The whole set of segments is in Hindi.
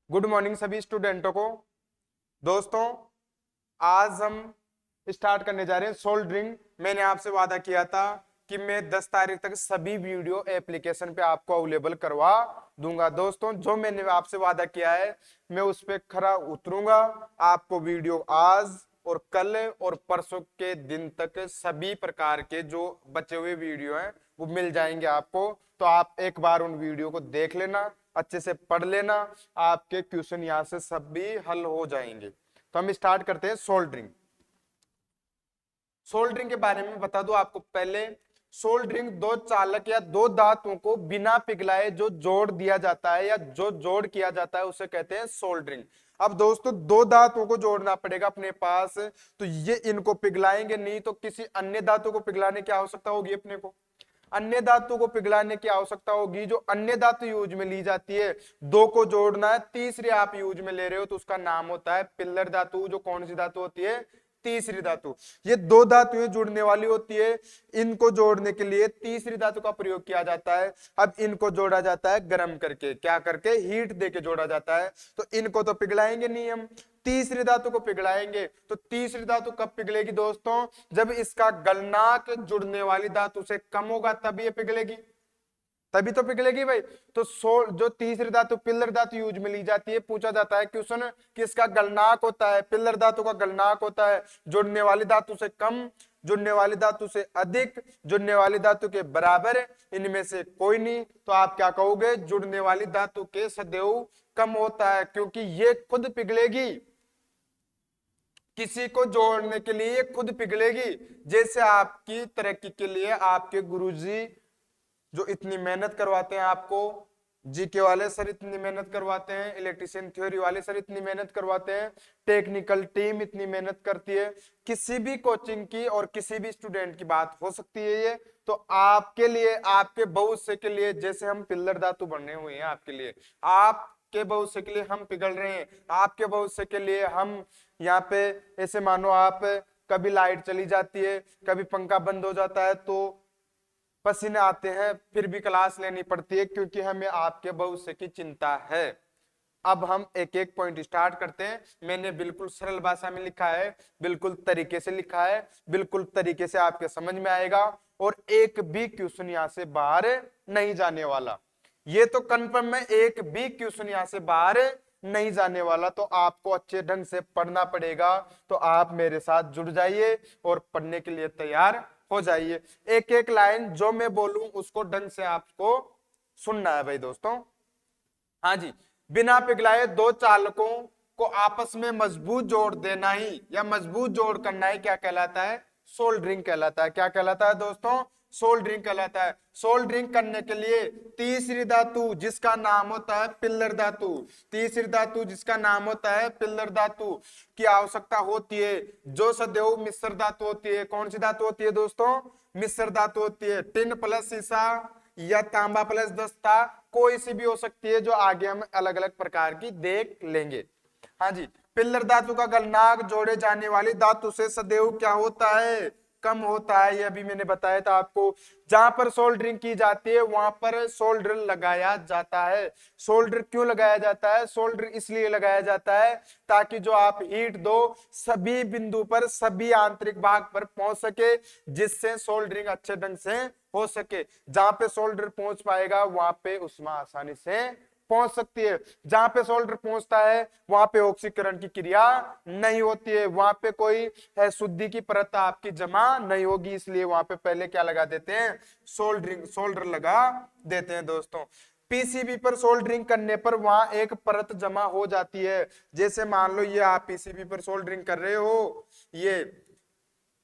गुड मॉर्निंग सभी स्टूडेंटों को। दोस्तों, आज हम स्टार्ट करने जा रहे हैं सोल्डरिंग। मैंने आपसे वादा किया था कि मैं 10 तारीख तक सभी वीडियो एप्लीकेशन पे आपको अवेलेबल करवा दूंगा। दोस्तों, जो मैंने आपसे वादा किया है मैं उस पर खरा उतरूंगा। आपको वीडियो आज और कल और परसों के दिन तक सभी प्रकार के जो बचे हुए वीडियो हैं वो मिल जाएंगे आपको। तो आप एक बार उन वीडियो को देख लेना, अच्छे से पढ़ लेना, आपके क्वेश्चन यहां से सब भी हल हो जाएंगे। तो हम स्टार्ट करते हैं सोल्डरिंग। सोल्डरिंग के बारे में बता दूं आपको पहले। सोल्डरिंग दो चालक या दो धातुओं को बिना पिघलाए जो जोड़ दिया जाता है या जो जोड़ किया जाता है उसे कहते हैं सोल्डरिंग। अब दोस्तों, दो धातुओं को जोड़ना पड़ेगा अपने पास, तो ये इनको पिघलाएंगे नहीं तो किसी अन्य धातु को पिघलाने की आवश्यकता होगी अपने को। अन्य धातु को पिघलाने की आवश्यकता होगी, जो अन्य धातु यूज में ली जाती है। दो को जोड़ना है, तीसरी आप यूज में ले रहे हो तो उसका नाम होता है पिल्लर धातु। जो कौन सी धातु होती है? तीसरी धातु। ये दो धातुएं जुड़ने वाली होती है, इनको जोड़ने के लिए तीसरी धातु का प्रयोग किया जाता है। अब इनको जोड़ा जाता है गर्म करके, क्या करके? हीट देके जोड़ा जाता है। तो इनको तो पिघलाएंगे नहीं हम, तीसरी धातु को पिघलाएंगे। तो तीसरी धातु कब पिघलेगी दोस्तों? जब इसका गलनांक जुड़ने वाली धातु से कम होगा तब ये पिघलेगी, तभी तो पिघलेगी भाई। तो जो तीसरी धातु पिल्लर धातु यूज में ली जाती है, पूछा जाता है क्वेश्चन कि इसका गलनांक होता है, पिल्लर धातु का गलनांक होता है जुड़ने वाली धातु से कम, जुड़ने वाली धातु से अधिक, जुड़ने वाली धातु के बराबर, इनमें से कोई नहीं। तो आप क्या कहोगे? जुड़ने वाली धातु के सदैव कम होता है, क्योंकि ये खुद पिघलेगी। किसी को जोड़ने के लिए खुद पिघलेगी। जैसे आपकी तरक्की के लिए आपके गुरुजी जो इतनी मेहनत करवाते हैं आपको, जीके वाले सर इतनी मेहनत करवाते हैं, इलेक्ट्रिशियन थ्योरी वाले सर इतनी मेहनत करवाते हैं, टेक्निकल टीम इतनी मेहनत करती है। किसी भी कोचिंग की और किसी भी स्टूडेंट की बात हो सकती है ये। तो आपके लिए, आपके भविष्य के लिए, जैसे हम पिल्लर धातु बने हुए हैं आपके लिए, आपके भविष्य के लिए हम पिघल रहे हैं, आपके भविष्य के लिए हम यहाँ पे, ऐसे मानो आप कभी लाइट चली जाती है, कभी पंखा बंद हो जाता है तो पसीने आते हैं, फिर भी क्लास लेनी पड़ती है क्योंकि हमें आपके भविष्य की चिंता है। अब हम एक एक पॉइंट स्टार्ट करते हैं। मैंने बिल्कुल सरल भाषा में लिखा है, बिल्कुल तरीके से लिखा है, बिल्कुल तरीके से आपके समझ में आएगा और एक भी क्वेश्चन यहां से बाहर नहीं जाने वाला। ये तो कंफर्म है, एक भी क्वेश्चन यहां से बाहर नहीं जाने वाला। तो आपको अच्छे ढंग से पढ़ना पड़ेगा। तो आप मेरे साथ जुड़ जाइए और पढ़ने के लिए तैयार हो जाइए। एक एक लाइन जो मैं बोलूं उसको ढंग से आपको सुनना है भाई दोस्तों। हाँ जी। बिना पिघलाए दो चालकों को आपस में मजबूत जोड़ देना ही या मजबूत जोड़ करना ही क्या कहलाता है? सोल्डरिंग कहलाता है। क्या कहलाता है दोस्तों? सोल्डरिंग कहलाता है। सोल्डरिंग करने के लिए तीसरी धातु जिसका नाम होता है पिल्लर धातु, तीसरी धातु जिसका नाम होता है पिल्लर धातु की आवश्यकता होती है, जो सदैव मिश्र धातु होती है। कौन सी धातु होती है दोस्तों? मिश्र धातु होती है। टिन प्लस शीशा या तांबा प्लस दस्ता, कोई सी भी हो सकती है, जो आगे हम अलग अलग प्रकार की देख लेंगे। हाँ जी। पिल्लर धातु का गलनांक जोड़े जाने वाली धातु से सदैव क्या होता है? कम होता है। यह भी मैंने बताया था आपको। जहां पर सोल्डरिंग की जाती है वहां पर सोल्डर लगाया जाता है। सोल्डर क्यों लगाया जाता है? सोल्डर इसलिए लगाया जाता है ताकि जो आप हीट दो सभी बिंदु पर, सभी आंतरिक भाग पर पहुंच सके, जिससे सोल्डरिंग अच्छे ढंग से हो सके। जहां पे सोल्डर पहुंच पाएगा वहां पे उष्मा आसानी से पहुंच सकती है। जहां पे सोल्डर पहुंचता है वहां पे ऑक्सीकरण की क्रिया नहीं होती है, वहां पे कोई है शुद्धि की परत आपकी जमा नहीं होगी। इसलिए वहां पे पहले क्या लगा देते हैं? सोल्डरिंग, सोल्डर लगा देते हैं दोस्तों। पीसीबी पर सोल्डरिंग करने पर वहां एक परत जमा हो जाती है। जैसे मान लो ये आप पीसीबी पर सोल्डरिंग कर रहे हो, ये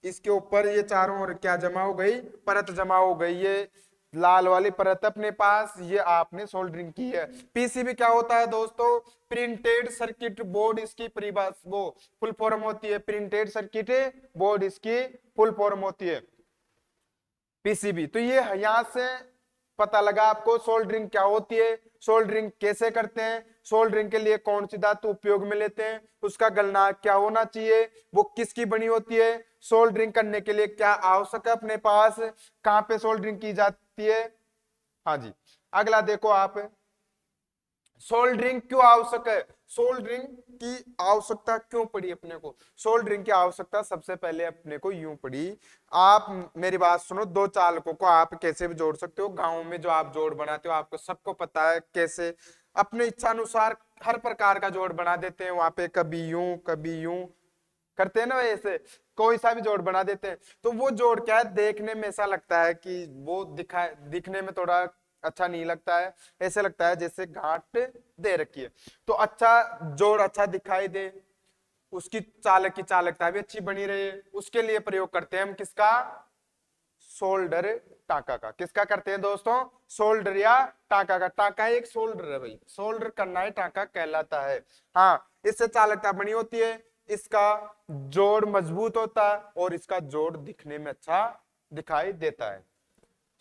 इसके ऊपर ये चारों ओर क्या जमा हो गई? परत जमा हो गई। ये लाल वाली परत अपने पास, ये आपने सोल्डरिंग की है। पीसीबी क्या होता है दोस्तों? प्रिंटेड सर्किट बोर्ड इसकी परिभाषा, वो फुल फॉर्म होती है। प्रिंटेड सर्किट बोर्ड इसकी फुल फॉर्म होती है पीसीबी। तो ये यहां से पता लगा आपको सोल्डरिंग क्या होती है, सोल्डरिंग कैसे करते हैं, सोल्डरिंग के लिए कौन सी धातु उपयोग में लेते हैं, उसका गलनांक क्या होना चाहिए, वो किसकी बनी होती है, सोल्डरिंग करने के लिए क्या आवश्यक है अपने पास, कहां पे सोल्डरिंग की जाती है। हाँ जी। अगला देखो आप, सोल्डरिंग क्यों आवश्यक है, सोल्डरिंग की आवश्यकता क्यों पड़ी अपने को, सोल्डरिंग की आवश्यकता सबसे पहले अपने को यूं पड़ी। आप मेरी बात सुनो, दो चालकों को आप कैसे भी जोड़ सकते हो, गांव में जो आप जोड़ बनाते हो आपको सबको पता है कैसे, अपने इच्छा अनुसार हर प्रकार का जोड़ बना देते हैं वहां पे, कभी यूं करते हैं ना, वैसे कोई सा भी जोड़ बना देते हैं। तो वो जोड़ क्या है, देखने में ऐसा लगता है कि वो दिखने में थोड़ा अच्छा नहीं लगता है, ऐसे लगता है जैसे गांठ दे रखी है। तो अच्छा जोड़ अच्छा दिखाई दे, उसकी चालक की चालकता भी अच्छी बनी रहे, उसके लिए प्रयोग करते हैं हम किसका, सोल्डर टाका का। किसका करते हैं दोस्तों, सोल्डर या टाका का। टाका एक सोल्डर है भाई, सोल्डर करना है, टाका कहलाता है। हाँ, इससे चालकता बनी होती है, इसका जोड़ मजबूत होता है और इसका जोड़ दिखने में अच्छा दिखाई देता है।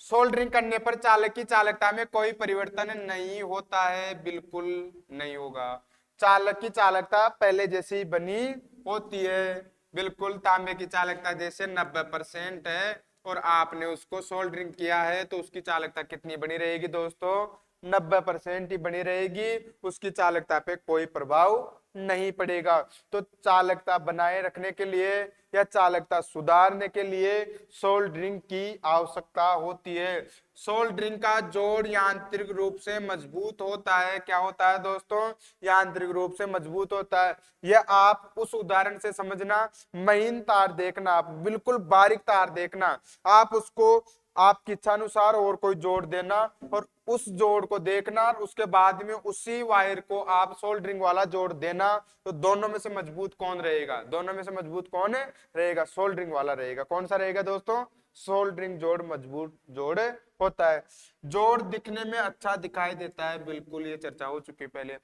सोल्डरिंग करने पर चालक की चालकता में कोई परिवर्तन नहीं होता है, बिल्कुल नहीं होगा। चालक की चालकता पहले जैसी ही बनी होती है, बिल्कुल तांबे की चालकता जैसे 90% है, और आपने उसको सोल्डरिंग किया है तो उसकी चालकता कितनी बनी रहेगी दोस्तों, 90% ही बनी रहेगी, उसकी चालकता पे कोई प्रभाव नहीं पड़ेगा। तो चालकता बनाए रखने के लिए या चालकता सुधारने के लिए सोल्डरिंग की आवश्यकता होती है। सोल्डरिंग का जोड़ यांत्रिक रूप से मजबूत होता है, क्या होता है दोस्तों, यांत्रिक रूप से मजबूत होता है। यह आप उस उदाहरण से समझना, महीन तार देखना, आप बिल्कुल बारीक तार देखना, आप उसको आपकी इच्छा अनुसार और कोई जोड़ देना और उस जोड़ को देखना, और उसके बाद में उसी वायर को आप सोल्डरिंग वाला जोड़ देना, तो दोनों में से मजबूत कौन रहेगा, दोनों में से मजबूत कौन है रहेगा, सोल्डरिंग वाला रहेगा। कौन सा रहेगा दोस्तों, सोल्डरिंग जोड़ मजबूत जोड़ होता है। जोड़ दिखने में अच्छा दिखाई देता है, बिल्कुल ये चर्चा हो चुकी पहले।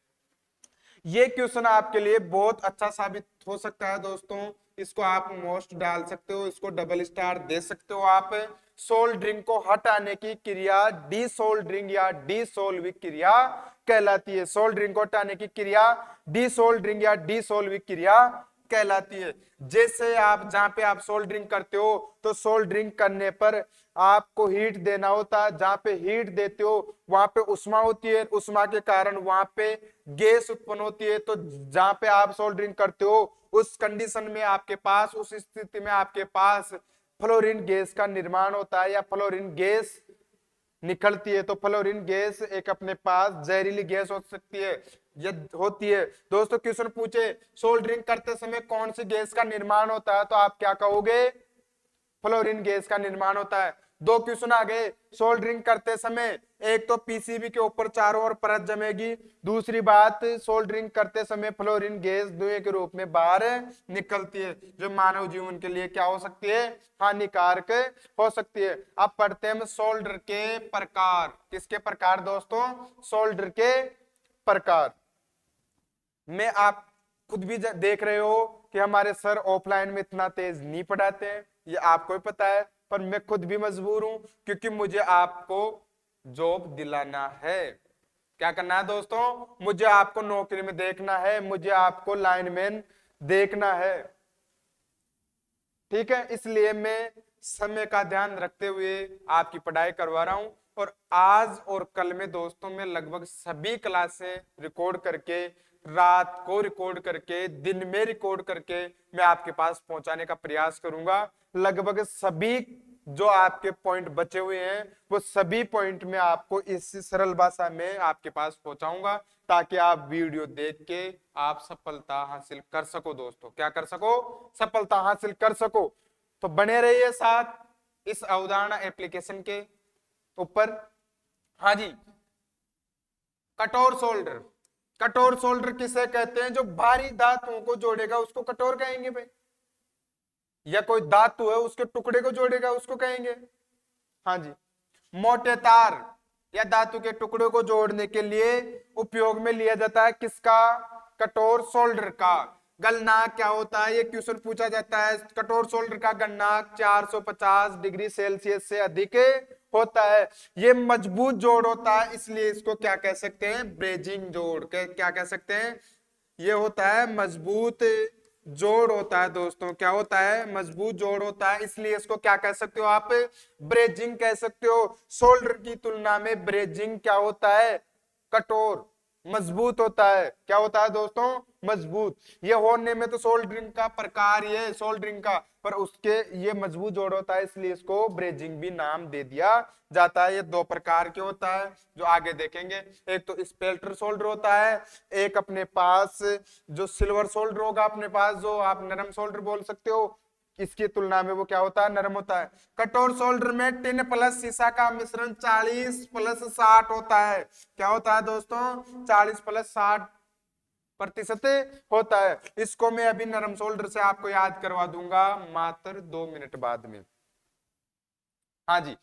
ये क्वेश्चन आपके लिए बहुत अच्छा साबित हो सकता है दोस्तों, इसको आप मोस्ट डाल सकते हो, इसको डबल स्टार दे सकते हो आप। सोल्डरिंग को हटाने की क्रिया डीसोल्डरिंग या डीसोल्विंग क्रिया कहलाती है। सोल्डरिंग को हटाने की क्रिया डीसोल्डरिंग या डीसोल्विंग क्रिया कहलाती है। जैसे आप जहां पे आप सोल्डरिंग करते हो तो सोल्डरिंग करने पर आपको हीट देना होता है, जहां पे हीट देते हो वहां पे उष्मा होती है, उष्मा के कारण वहां पे गैस उत्पन्न होती है। तो जहां पे आप सोल्डरिंग करते हो उस कंडीशन में आपके पास, उस स्थिति में आपके पास फ्लोरीन गैस का निर्माण होता है या फ्लोरीन गैस निकलती है। तो फ्लोरीन गैस एक अपने पास जहरीली गैस हो सकती है, ये होती है। दोस्तों क्वेश्चन पूछे सोल्डरिंग करते समय कौन सी गैस का निर्माण होता है, तो आप क्या कहोगे, फ्लोरीन गैस का निर्माण होता है। दो क्वेश्चन आ गए, सोल्डरिंग करते समय एक तो पीसीबी के ऊपर चारों ओर परत जमेगी, दूसरी बात सोल्डरिंग करते समय फ्लोरीन गैस धुएं के रूप में बाहर निकलती है, जो मानव जीवन के लिए क्या हो सकती है, हानिकारक हो सकती है। अब पढ़ते हैं सोल्डर के प्रकार। किसके प्रकार दोस्तों, सोल्डर के प्रकार में आप खुद भी देख रहे हो कि हमारे सर ऑफलाइन में इतना तेज नहीं पढ़ाते हैं, ये आपको भी पता है, पर मैं खुद भी मजबूर हूं क्योंकि मुझे आपको जॉब दिलाना है। क्या करना है दोस्तों, मुझे आपको नौकरी में देखना है, मुझे आपको लाइनमैन देखना है, ठीक है। इसलिए मैं समय का ध्यान रखते हुए आपकी पढ़ाई करवा रहा हूं, और आज और कल में दोस्तों मैं लगभग सभी क्लासें रिकॉर्ड करके, रात को रिकॉर्ड करके, दिन में रिकॉर्ड करके मैं आपके पास पहुंचाने का प्रयास करूंगा। लगभग सभी जो आपके पॉइंट बचे हुए हैं वो सभी पॉइंट में आपको इस सरल भाषा में आपके पास पहुंचाऊंगा, ताकि आप वीडियो देख के आप सफलता हासिल कर सको दोस्तों। क्या कर सको, सफलता हासिल कर सको। तो बने रहिए साथ इस अवधारणा एप्लीकेशन के ऊपर। हाँ जी, कठोर सोल्डर। कठोर सोल्डर किसे कहते हैं, जो भारी धातुओं को जोड़ेगा उसको कठोर कहेंगे भाई, या कोई धातु है उसके टुकड़े को जोड़ेगा उसको कहेंगे। हाँ जी, मोटे तार या धातु के टुकड़े को जोड़ने के लिए उपयोग में लिया जाता है किसका, कठोर सोल्डर का। गलनांक क्या होता है, ये क्वेश्चन पूछा जाता है। कठोर सोल्डर का गलनांक 450 डिग्री सेल्सियस से अधिक होता है। ये मजबूत जोड़ होता है, इसलिए इसको क्या कह सकते हैं, ब्रेजिंग जोड़। क्या कह सकते हैं, ये होता है मजबूत जोड़ होता है दोस्तों। क्या होता है, मजबूत जोड़ होता है, इसलिए इसको क्या कह सकते हो आप, ब्रेजिंग कह सकते हो। सोल्डर की तुलना में ब्रेजिंग क्या होता है, कठोर, मजबूत होता है। क्या होता है दोस्तों? मजबूत। ये होने में तो सोल्डरिंग का प्रकार ये है, सोल्डरिंग का, पर उसके ये मजबूत जोड़ होता है, इसलिए इसको ब्रेजिंग भी नाम दे दिया जाता है। ये दो प्रकार के होता है जो आगे देखेंगे। एक तो स्पेल्टर सोल्डर होता है, एक अपने पास जो सिल्वर सोल्डर होगा अपने पास, जो आप नरम सोल्डर बोल सकते हो, इसकी तुलना में वो क्या होता है? नरम होता है। कठोर सोल्डर में टिन प्लस सीसा का मिश्रण 40 प्लस 60 होता है। क्या होता है दोस्तों? 40 प्लस 60% होता है। इसको मैं अभी नरम सोल्डर से आपको याद करवा दूंगा मात्र 2 मिनट बाद में। हाँ जी,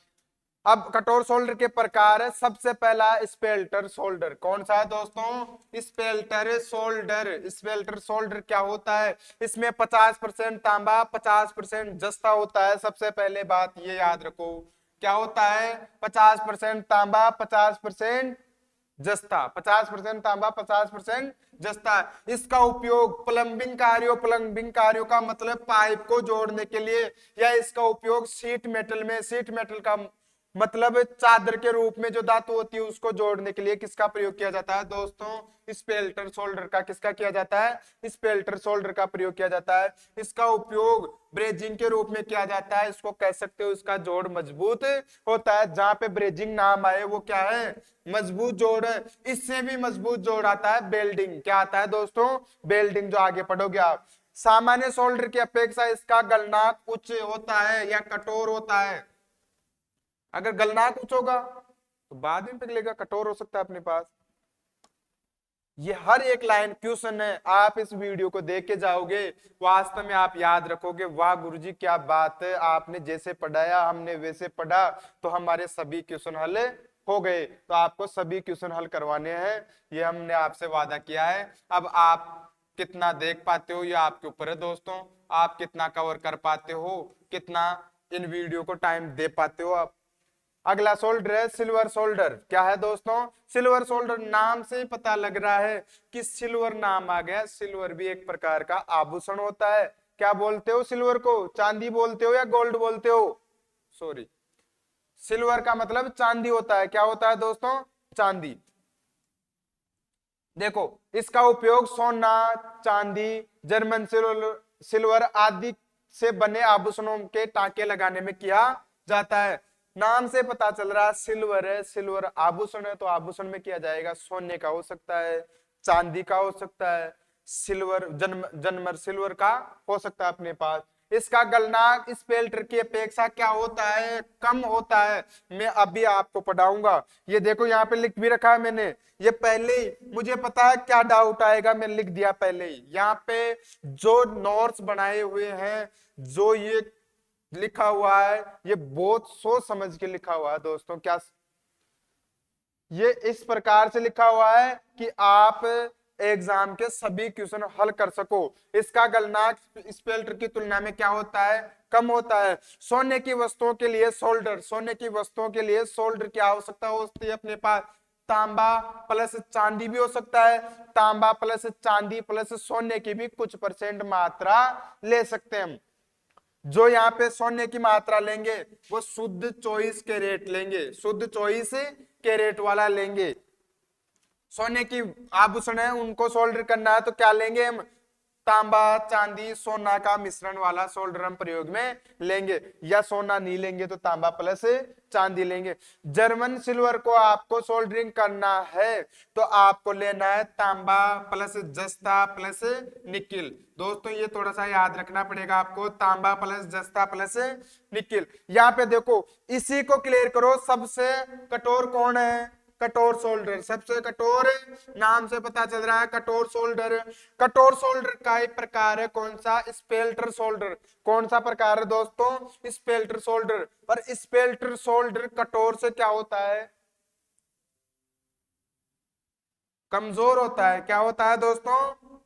अब कठोर सोल्डर के प्रकार है। सबसे पहला स्पेल्टर सोल्डर। कौन सा है दोस्तों? स्पेल्टर सोल्डर। स्पेल्टर सोल्डर क्या होता है? इसमें 50% तांबा 50% जस्ता होता है। सबसे पहले बात ये याद रखो, क्या होता है? 50% तांबा 50% जस्ता। 50% तांबा 50% जस्ता। इसका उपयोग प्लम्बिंग कार्यों का मतलब पाइप को जोड़ने के लिए, या इसका उपयोग सीट मेटल का मतलब चादर के रूप में जो धातु होती है उसको जोड़ने के लिए किसका प्रयोग किया जाता है दोस्तों? स्पेल्टर सोल्डर का। किसका किया जाता है? स्पेल्टर सोल्डर का प्रयोग किया जाता है। इसका उपयोग ब्रेजिंग के रूप में किया जाता है। इसको कह सकते हो इसका जोड़ मजबूत होता है। जहां पे ब्रेजिंग नाम आए वो क्या है? मजबूत जोड़ है। इससे भी मजबूत जोड़ आता है बेल्डिंग। क्या आता है दोस्तों? बेल्डिंग, जो आगे पढ़ोगे आप। सामान्य सोल्डर की अपेक्षा इसका गलनांक उच्च होता है या कठोर होता है। अगर गलनांक उच्च होगा तो बाद में पिघलेगा, कठोर हो सकता है अपने पास। ये हर एक लाइन क्वेश्चन है, आप इस वीडियो को देख के जाओगे, वास्तव में आप याद रखोगे, वाह गुरुजी क्या बात है, आपने जैसे पढ़ाया हमने वैसे पढ़ा तो हमारे सभी क्वेश्चन हल हो गए। तो आपको सभी क्वेश्चन हल करवाने हैं, ये हमने आपसे वादा किया है। अब आप कितना देख पाते हो ये आपके ऊपर है दोस्तों। आप कितना कवर कर पाते हो, कितना इन वीडियो को टाइम दे पाते हो आप। अगला सोल्डर है सिल्वर सोल्डर। क्या है दोस्तों? Silver solder. नाम से ही पता लग रहा है कि सिल्वर नाम आ गया। सिल्वर भी एक प्रकार का आभूषण होता है। क्या बोलते हो सिल्वर को? चांदी बोलते हो या गोल्ड बोलते हो? सॉरी, सिल्वर का मतलब चांदी होता है। क्या होता है दोस्तों? चांदी। देखो, इसका उपयोग सोना, चांदी, जर्मन सिल्वर आदि से बने आभूषणों के टांके लगाने में किया जाता है। नाम से पता चल रहा है सिल्वर है, सिल्वर आभूषण है, तो आभूषण में किया जाएगा। सोने का हो सकता है, चांदी का हो सकता है, सिल्वर जनमर सिल्वर का हो सकता है अपने पास। इसका गलनांक स्पेल्टर की अपेक्षा क्या होता है? कम होता है। मैं अभी आपको पढ़ाऊंगा। ये देखो यहाँ पे लिख भी रखा है मैंने, ये पहले ही मुझे पता है क्या डाउट आएगा, मैं लिख दिया पहले ही। यहाँ पे जो नोट्स बनाए हुए हैं, जो ये लिखा हुआ है, ये बहुत सोच समझ के लिखा हुआ है दोस्तों। क्या ये इस प्रकार से लिखा हुआ है कि आप एग्जाम के सभी क्वेश्चन हल कर सको। इसका गलनांक स्पेल्टर की तुलना में क्या होता है? कम होता है। सोने की वस्तुओं के लिए सोल्डर, सोने की वस्तुओं के लिए सोल्डर की आवश्यकता होती है अपने पास। तांबा प्लस चांदी भी हो सकता है। तांबा प्लस चांदी प्लस सोने की भी कुछ परसेंट मात्रा ले सकते हैं हम। जो यहाँ पे सोने की मात्रा लेंगे वो शुद्ध 24 के रेट लेंगे, शुद्ध 24 के रेट वाला लेंगे। सोने की आभूषण है उनको सोल्डर करना है तो क्या लेंगे हम? तांबा चांदी सोना का मिश्रण वाला सोल्डर हम प्रयोग में लेंगे, या सोना नहीं लेंगे तो तांबा प्लस चांदी लेंगे। जर्मन सिल्वर को आपको सोल्डरिंग करना है तो आपको लेना है तांबा प्लस जस्ता प्लस निकिल। दोस्तों ये थोड़ा सा याद रखना पड़ेगा आपको, तांबा प्लस जस्ता प्लस निकिल। यहाँ पे देखो, इसी को क्लियर करो। सबसे कठोर कौन है? कठोर सोल्डर। सबसे कठोर, नाम से पता चल रहा है कठोर सोल्डर। कठोर सोल्डर का एक प्रकार है कौन सा? स्पेल्टर सोल्डर। कौन सा प्रकार है दोस्तों? स्पेल्टर सोल्डर। पर स्पेल्टर सोल्डर कठोर से क्या होता है? कमजोर होता है। क्या होता है दोस्तों?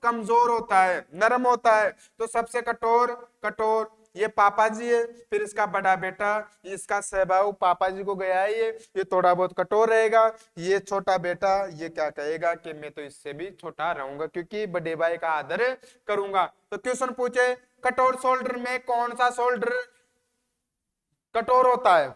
कमजोर होता है, नरम होता है। तो सबसे कठोर, कठोर ये पापा जी है, फिर इसका बड़ा बेटा, इसका सहबाऊ पापा जी को गया है, ये थोड़ा बहुत कठोर रहेगा। ये छोटा बेटा ये क्या कहेगा कि मैं तो इससे भी छोटा रहूंगा क्योंकि बड़े भाई का आदर करूंगा। तो क्वेश्चन पूछे, कठोर सोल्डर में कौन सा सोल्डर कठोर होता है?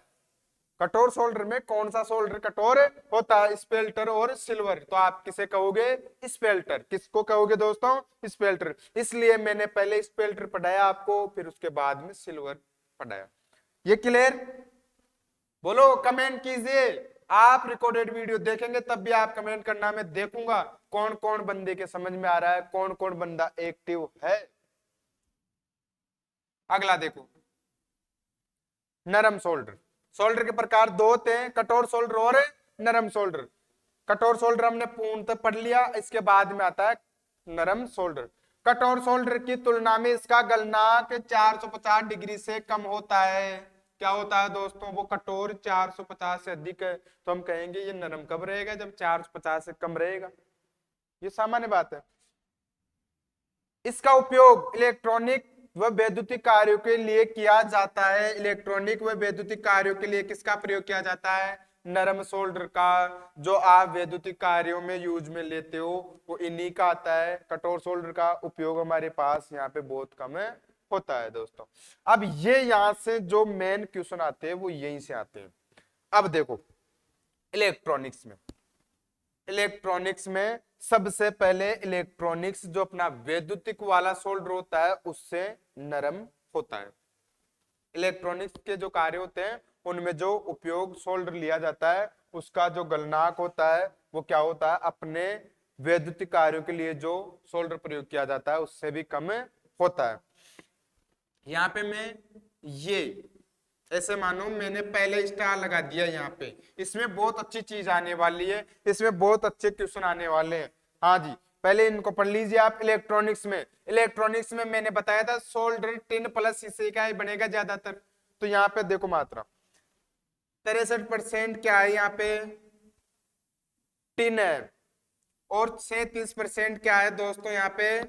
कठोर सोल्डर में कौन सा सोल्डर कठोर होता है? स्पेल्टर और सिल्वर। तो आप किसे कहोगे? स्पेल्टर। किसको कहोगे दोस्तों? स्पेल्टर। इसलिए मैंने पहले स्पेल्टर पढ़ाया आपको, फिर उसके बाद में सिल्वर पढ़ाया। ये क्लियर? बोलो, कमेंट कीजिए। आप रिकॉर्डेड वीडियो देखेंगे तब भी आप कमेंट करना, मैं देखूंगा कौन कौन बंदे के समझ में आ रहा है, कौन कौन बंदा एक्टिव है। अगला देखो, नरम सोल्डर। सोल्डर के प्रकार दो होते हैं, कठोर सोल्डर और नरम सोल्डर। कठोर सोल्डर हमने पूर्णतः पढ़ लिया, इसके बाद में आता है नरम सोल्डर। कठोर सोल्डर की तुलना में इसका गलनांक 450 डिग्री से कम होता है। क्या होता है दोस्तों? वो कठोर 450 से अधिक है, तो हम कहेंगे ये नरम कब रहेगा? जब 450 से कम रहेगा। ये सामान्य बात है। इसका उपयोग इलेक्ट्रॉनिक व वैद्युतिक कार्यों के लिए किया जाता है। इलेक्ट्रॉनिक व वैद्युतिक कार्यों के लिए किसका प्रयोग किया जाता है? नरम सोल्डर का। जो आप वैद्युतिक कार्यों में यूज में लेते हो वो इन्हीं का आता है। कठोर सोल्डर का उपयोग हमारे पास यहाँ पे बहुत कम होता है दोस्तों। अब ये यहाँ से जो मेन क्वेश्चन आते हैं वो यहीं से आते हैं। अब देखो, इलेक्ट्रॉनिक्स में सबसे पहले इलेक्ट्रॉनिक्स जो अपना वैद्युतिक वाला सोल्डर होता है उससे नरम होता है। इलेक्ट्रॉनिक्स के जो कार्य होते हैं उनमें जो उपयोग सोल्डर लिया जाता है उसका जो गलनांक होता है वो क्या होता है? अपने वैद्युतिक कार्यों के लिए जो सोल्डर प्रयोग किया जाता है उससे भी कम होता है। यहाँ पे मैं ये ऐसे मानो मैंने पहले स्टार लगा दिया यहाँ पे। इसमें बहुत अच्छी चीज आने वाली है, इसमें बहुत अच्छे क्वेश्चन आने वाले हैं। हाँ जी, पहले इनको पढ़ लीजिए आप। इलेक्ट्रॉनिक्स में मैंने बताया था सोल्डर टिन प्लस शीशे का ही बनेगा ज्यादातर। तो यहाँ पे देखो मात्रा 63% क्या है? यहाँ पे टिन है, और 37% क्या है दोस्तों? यहाँ पे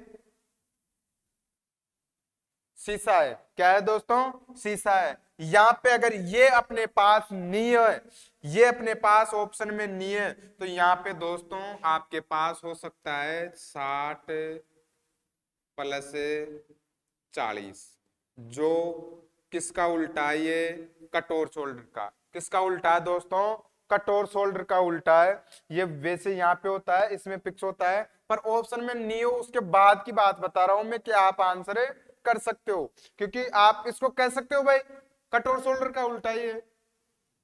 शीशा है। क्या है दोस्तों? शीशा है। यहाँ पे अगर ये अपने पास नहीं है, ये अपने पास ऑप्शन में नहीं है, तो यहाँ पे दोस्तों आपके पास हो सकता है 60 प्लस 40, जो किसका उल्टा है? ये कठोर शोल्डर का। किसका उल्टा है दोस्तों? कठोर शोल्डर का उल्टा है। ये वैसे यहाँ पे होता है, इसमें फिक्स होता है, पर ऑप्शन में नहीं हो उसके बाद की बात बता रहा हूं मैं कि आप आंसर कर सकते हो, क्योंकि आप इसको कह सकते हो भाई कठोर शोल्डर का उल्टा ही है।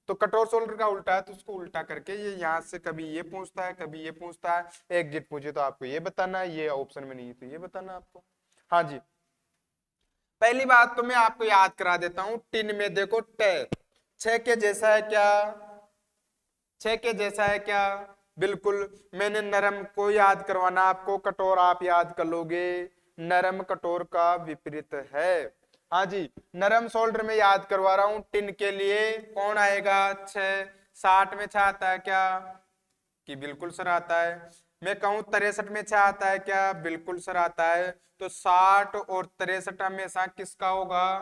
तो कठोर शोल्डर का उल्टा है तो उसको उल्टा करके ये यहाँ से कभी ये पूछता है कभी ये पूछता है। एग्जिट पूछे तो आपको ये बताना है, ये ऑप्शन में नहीं है तो ये बताना आपको। हाँ जी, पहली बात तो मैं आपको याद करा देता हूं। टिन में देखो टे 6 के जैसा है क्या? 6 के जैसा है क्या? बिल्कुल। मैंने नरम को याद करवाना आपको, कठोर आप याद कर लोगे। नरम कठोर का विपरीत है। हाँ जी, नरम सोल्डर में याद करवा रहा हूं। टिन के लिए कौन आएगा? 6। 60 में 6 आता है क्या? कि बिल्कुल सर आता है। मैं कहूं 63 में 6 आता है क्या? बिल्कुल सर आता है। तो 60 और 63 हमेशा किसका होगा?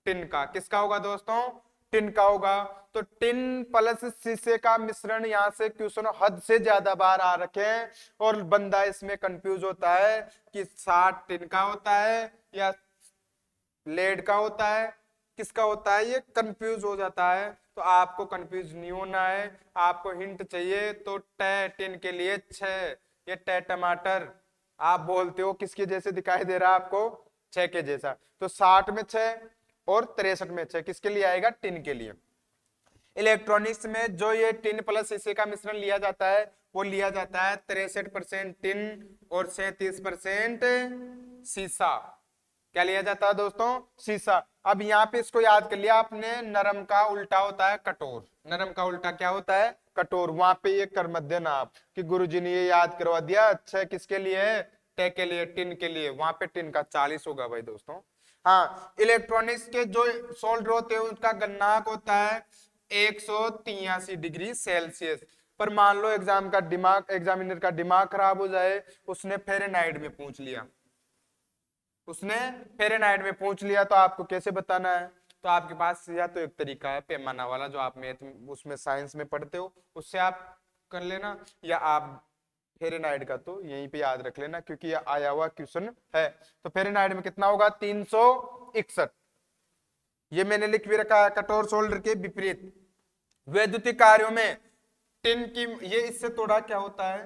टिन का। किसका होगा दोस्तों? टिन का होगा। तो टिन प्लस शीशे का मिश्रण, यहाँ से क्वेश्चन हद से ज्यादा बार आ रखे हैं और बंदा इसमें कंफ्यूज होता है कि 60 टिन का होता है या लेड का होता है, किसका होता है, ये कंफ्यूज हो जाता है। तो आपको कंफ्यूज नहीं होना है। आपको हिंट चाहिए तो टे टिन के लिए 6, ये टे टमाटर आप बोलते हो किसके जैसे दिखाई दे रहा है आपको? 6 के जैसा। तो 60 में 6 और 63 में 6 किसके लिए आएगा? टिन के लिए। इलेक्ट्रॉनिक्स में जो ये टिन प्लस शीशे का मिश्रण लिया जाता है वो लिया जाता है 63% टिन और 37% शीशा। क्या लिया जाता है दोस्तों? शीशा। अब यहाँ पे इसको याद कर लिया आपने, नरम का उल्टा होता है कठोर। नरम का उल्टा क्या होता है? कठोर। वहां पे ये कर मत देना आप कि गुरुजी ने ये याद करवा दिया। अच्छा, किसके लिए है? टे के लिए, टिन के लिए। वहां पे टिन का 40 होगा भाई दोस्तों। हाँ, इलेक्ट्रॉनिक्स के जो सोल्डर होते हैं उनका गलनांक होता है 183 डिग्री सेल्सियस। पर मान लो एग्जामिनर का दिमाग खराब हो जाए, उसने फ़ारेनहाइट में पूछ लिया, तो आपको कैसे बताना है? तो आपके पास या तो एक तरीका है पैमाना वाला जो आप मैथ उसमें साइंस में पढ़ते हो, उससे आप कर लेना, या आप फ़ारेनहाइट का तो यहीं पे याद रख लेना क्योंकि ये आया हुआ क्वेश्चन है। तो फ़ारेनहाइट में कितना होगा? 361। ये मैंने लिख भी रखा है, कठोर सोल्डर के विपरीत। वैद्युतिक कार्यों में टिन की ये इससे थोड़ा क्या होता है,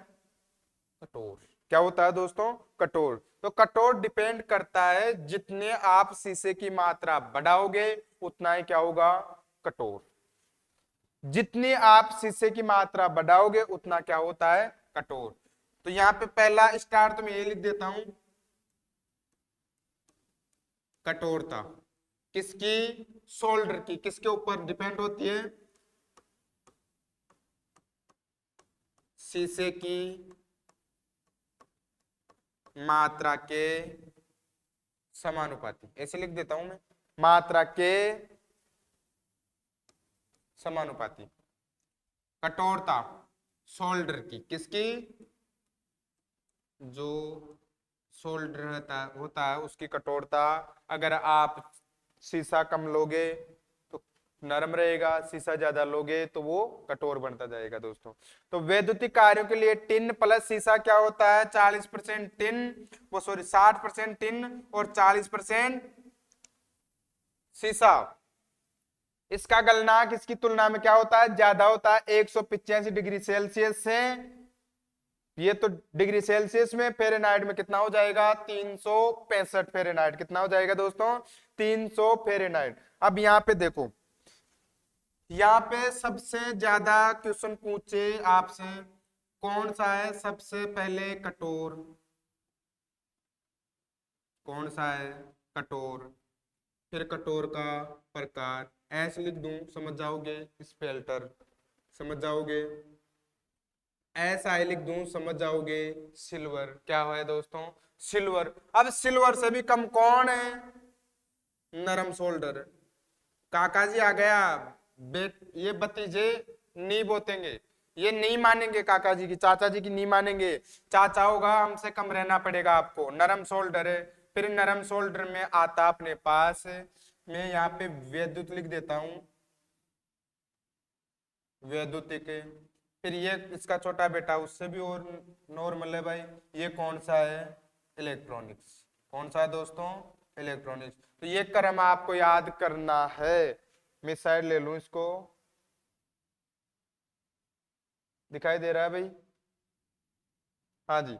कठोर। क्या होता है दोस्तों, कठोर। तो कठोर डिपेंड करता है, जितने आप शीशे की मात्रा बढ़ाओगे उतना ही क्या होगा, कठोर। जितनी आप शीशे की मात्रा बढ़ाओगे उतना क्या होता है, कठोर। तो यहां पे पहला स्टार तो मैं ये लिख देता हूं, कठोरता किसकी, सोल्डर की। किसके ऊपर डिपेंड होती है, शीशे की मात्रा के समानुपाती, ऐसे लिख देता हूं मैं, मात्रा के समानुपाती। कठोरता सोल्डर की, किसकी, जो सोल्डर होता है उसकी कठोरता। अगर आप शीशा कम लोगे तो नरम रहेगा, शीशा ज्यादा लोगे तो वो कठोर बनता जाएगा दोस्तों। तो वैद्युतिक कार्यों के लिए टिन प्लस शीशा क्या होता है, 40% टिन, वो सॉरी 60% टिन और 40% शीशा। इसका गलनांक इसकी तुलना में क्या होता है, ज्यादा होता है, 185 डिग्री सेल्सियस से। ये तो डिग्री सेल्सियस में, फ़ारेनहाइट में कितना हो जाएगा, 365 फ़ारेनहाइट। कितना हो जाएगा दोस्तों, 300 फ़ारेनहाइट। अब यहाँ पे देखो, यहाँ पे सबसे ज्यादा क्वेश्चन पूछे आपसे कौन सा है सबसे पहले, कठोर। कौन सा है, कठोर। फिर कठोर का प्रकार ऐसे लिख दूं, समझ जाओगे, स्पेल्टर, समझ जाओगे। ऐसा आई लिख दूं, समझ जाओगे। सिल्वर, क्या है दोस्तों, सिल्वर। अब सिल्वर से भी कम कौन है, नरम सोल्डर। काका जी आ गया, बेट ये भतीजे नहीं बोतेंगे, ये नहीं मानेंगे काका जी की, चाचा जी की नहीं मानेंगे। चाचा होगा हमसे कम रहना पड़ेगा आपको, नरम सोल्डर है। फिर नरम सोल्डर में आता अपने पास, मैं यहाँ पे वैद्युत लिख देता हूं, वैद्युतिक। फिर ये इसका छोटा बेटा उससे भी और नॉर्मल है भाई, ये कौन सा है, इलेक्ट्रॉनिक्स। कौन सा है दोस्तों, इलेक्ट्रॉनिक्स। तो ये क्रम आपको याद करना है। मैं साइड ले लूं इसको, दिखाई दे रहा है भाई, हाँ जी।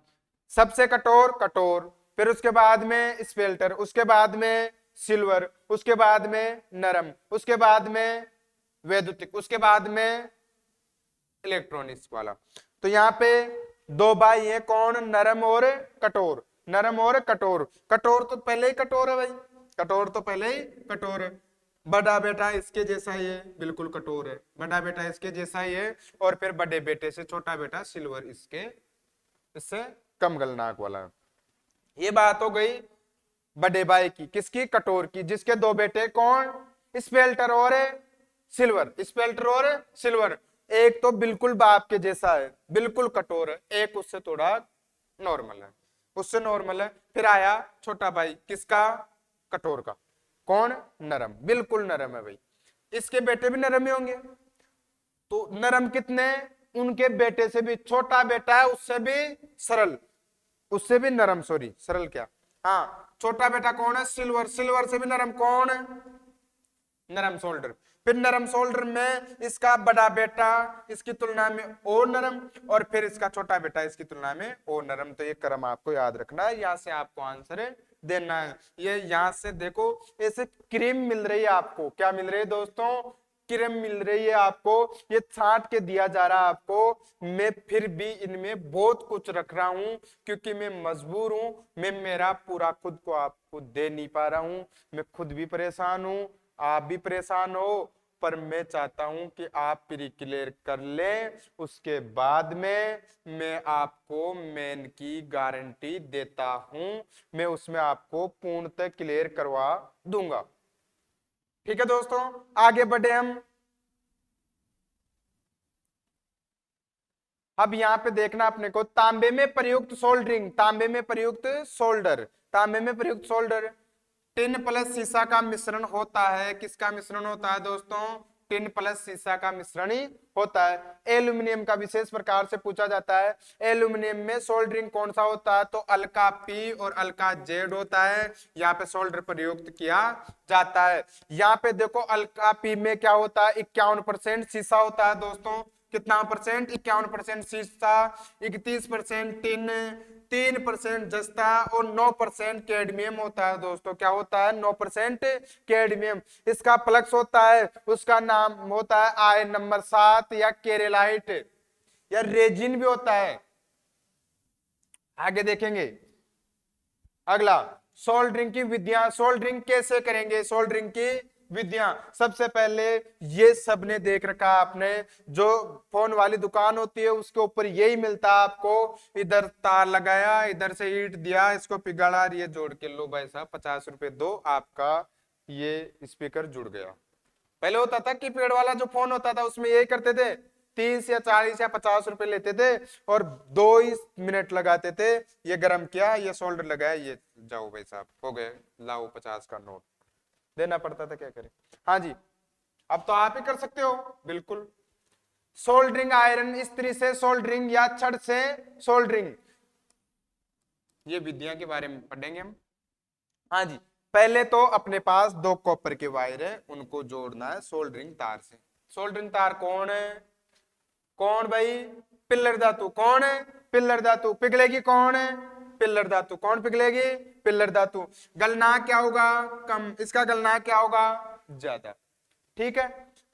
सबसे कठोर कठोर, फिर उसके बाद में स्पेल्टर, उसके बाद में सिल्वर, उसके बाद में नरम, उसके बाद में वैद्युतिक, उसके बाद में इलेक्ट्रॉनिक्स वाला। तो यहाँ पे दो भाई है, कौन, नरम और कठोर। नरम और कठोर, कठोर तो पहले ही कठोर है भाई, कठोर तो पहले ही कठोर है। बड़ा बेटा इसके जैसा ही है, बिल्कुल कठोर है, बड़ा बेटा इसके जैसा ही है। और फिर बड़े बेटे से छोटा बेटा सिल्वर, इससे कम गलनांक वाला। ये बात हो गई बड़े भाई की, किसकी, कठोर की, जिसके दो बेटे कौन, स्पेल्टर और सिल्वर। स्पेल्टर और सिल्वर, एक तो बिल्कुल बाप के जैसा है, बिल्कुल कठोर है, एक उससे थोड़ा नॉर्मल है, उससे नॉर्मल है। फिर आया छोटा भाई, किसका, कठोर का, कौन, नरम, बिल्कुल नरम है भाई। इसके बेटे भी नरम ही होंगे। तो नरम कितने, उनके बेटे से भी छोटा बेटा है, उससे भी सरल, उससे भी नरम, सॉरी सरल क्या, हाँ छोटा बेटा कौन है, सिल्वर। सिल्वर से भी नरम कौन है, नरम सोल्डर। फिर नरम सोल्डर में इसका बड़ा बेटा इसकी तुलना में और नरम, और फिर इसका छोटा बेटा इसकी तुलना में और नरम। तो ये क्रम आपको याद रखना है, यहां से आपको आंसर देना है। ये यहां से देखो, ऐसे क्रीम मिल रही है आपको, क्या मिल रही है दोस्तों, क्रीम मिल रही है आपको। ये छांट के दिया जा रहा है आपको, मैं फिर भी इनमें बहुत कुछ रख रहा हूं, क्योंकि मैं मजबूर हूं, मैं मेरा पूरा खुद को आपको दे नहीं पा रहा हूं। मैं खुद भी परेशान हूं, आप भी परेशान हो, पर मैं चाहता हूं कि आप प्री क्लियर कर लें, उसके बाद में मैं आपको मेन की गारंटी देता हूं, मैं उसमें आपको पूर्णतः क्लियर करवा दूंगा। ठीक है दोस्तों, आगे बढ़े हम। अब यहां पे देखना अपने को, तांबे में प्रयुक्त सोल्डरिंग, तांबे में प्रयुक्त सोल्डर, तांबे में प्रयुक्त सोल्डर। टिन प्लस शीशा का मिश्रण होता है, किसका मिश्रण होता है दोस्तों, टिन प्लस शीशा का मिश्रण ही होता है। एल्यूमिनियम का विशेष प्रकार से पूछा जाता है, एल्यूमिनियम में सोल्डरिंग कौन सा होता है, तो अल्का पी और अल्का जेड होता है, यहाँ पे सोल्डर प्रयुक्त किया जाता है। यहाँ पे देखो अल्का पी में क्या होता है, 51% शीशा होता है दोस्तों, कितना परसेंट, 51% शीशा, 31% टिन, 3% जस्ता और 9% कैडमियम होता है दोस्तों। क्या होता है, 9% कैडमियम। इसका फ्लक्स होता है, उसका नाम होता है आयन नंबर 7 या केरेलाइट या रेजिन भी होता है, आगे देखेंगे। अगला सोल्डरिंग की विधियां, सोल्डरिंग कैसे करेंगे, सोल्डरिंग की विधियां। सबसे पहले ये सबने देख रखा आपने, जो फोन वाली दुकान होती है उसके ऊपर यही मिलता है आपको, इधर तार लगाया, इधर से ईंट दिया, इसको पिघला, ये जोड़ के लो भाई साहब 50 रुपए दो, आपका ये स्पीकर जुड़ गया। पहले होता था कि पेड़ वाला जो फोन होता था उसमें यही करते थे, 30 या 40 या 50 रुपए लेते थे और 2 ही मिनट लगाते थे, ये गर्म किया, ये सोल्डर लगाया, ये जाओ भाई साहब हो गए, लाओ 50 का नोट देना पड़ता था, क्या करें। हाँ जी, अब तो आप ही कर सकते हो, बिल्कुल। सोल्डरिंग आयरन इस्त्री से सोल्डरिंग या छड़ से सोल्डरिंग, ये विधियां के बारे में पढ़ेंगे हम। हाँ जी, पहले तो अपने पास 2 कॉपर के वायर है, उनको जोड़ना है सोल्डरिंग तार से। सोल्डरिंग तार कौन है, कौन भाई, पिल्लर धातु। कौन है, पिल्लर धातु। पिघलेगी कौन है, पिल्लर धातु। कौन पिघलेगी, पिल्लर धातु। गलनांक क्या होगा, कम, इसका गलनांक क्या होगा, ज्यादा। ठीक है,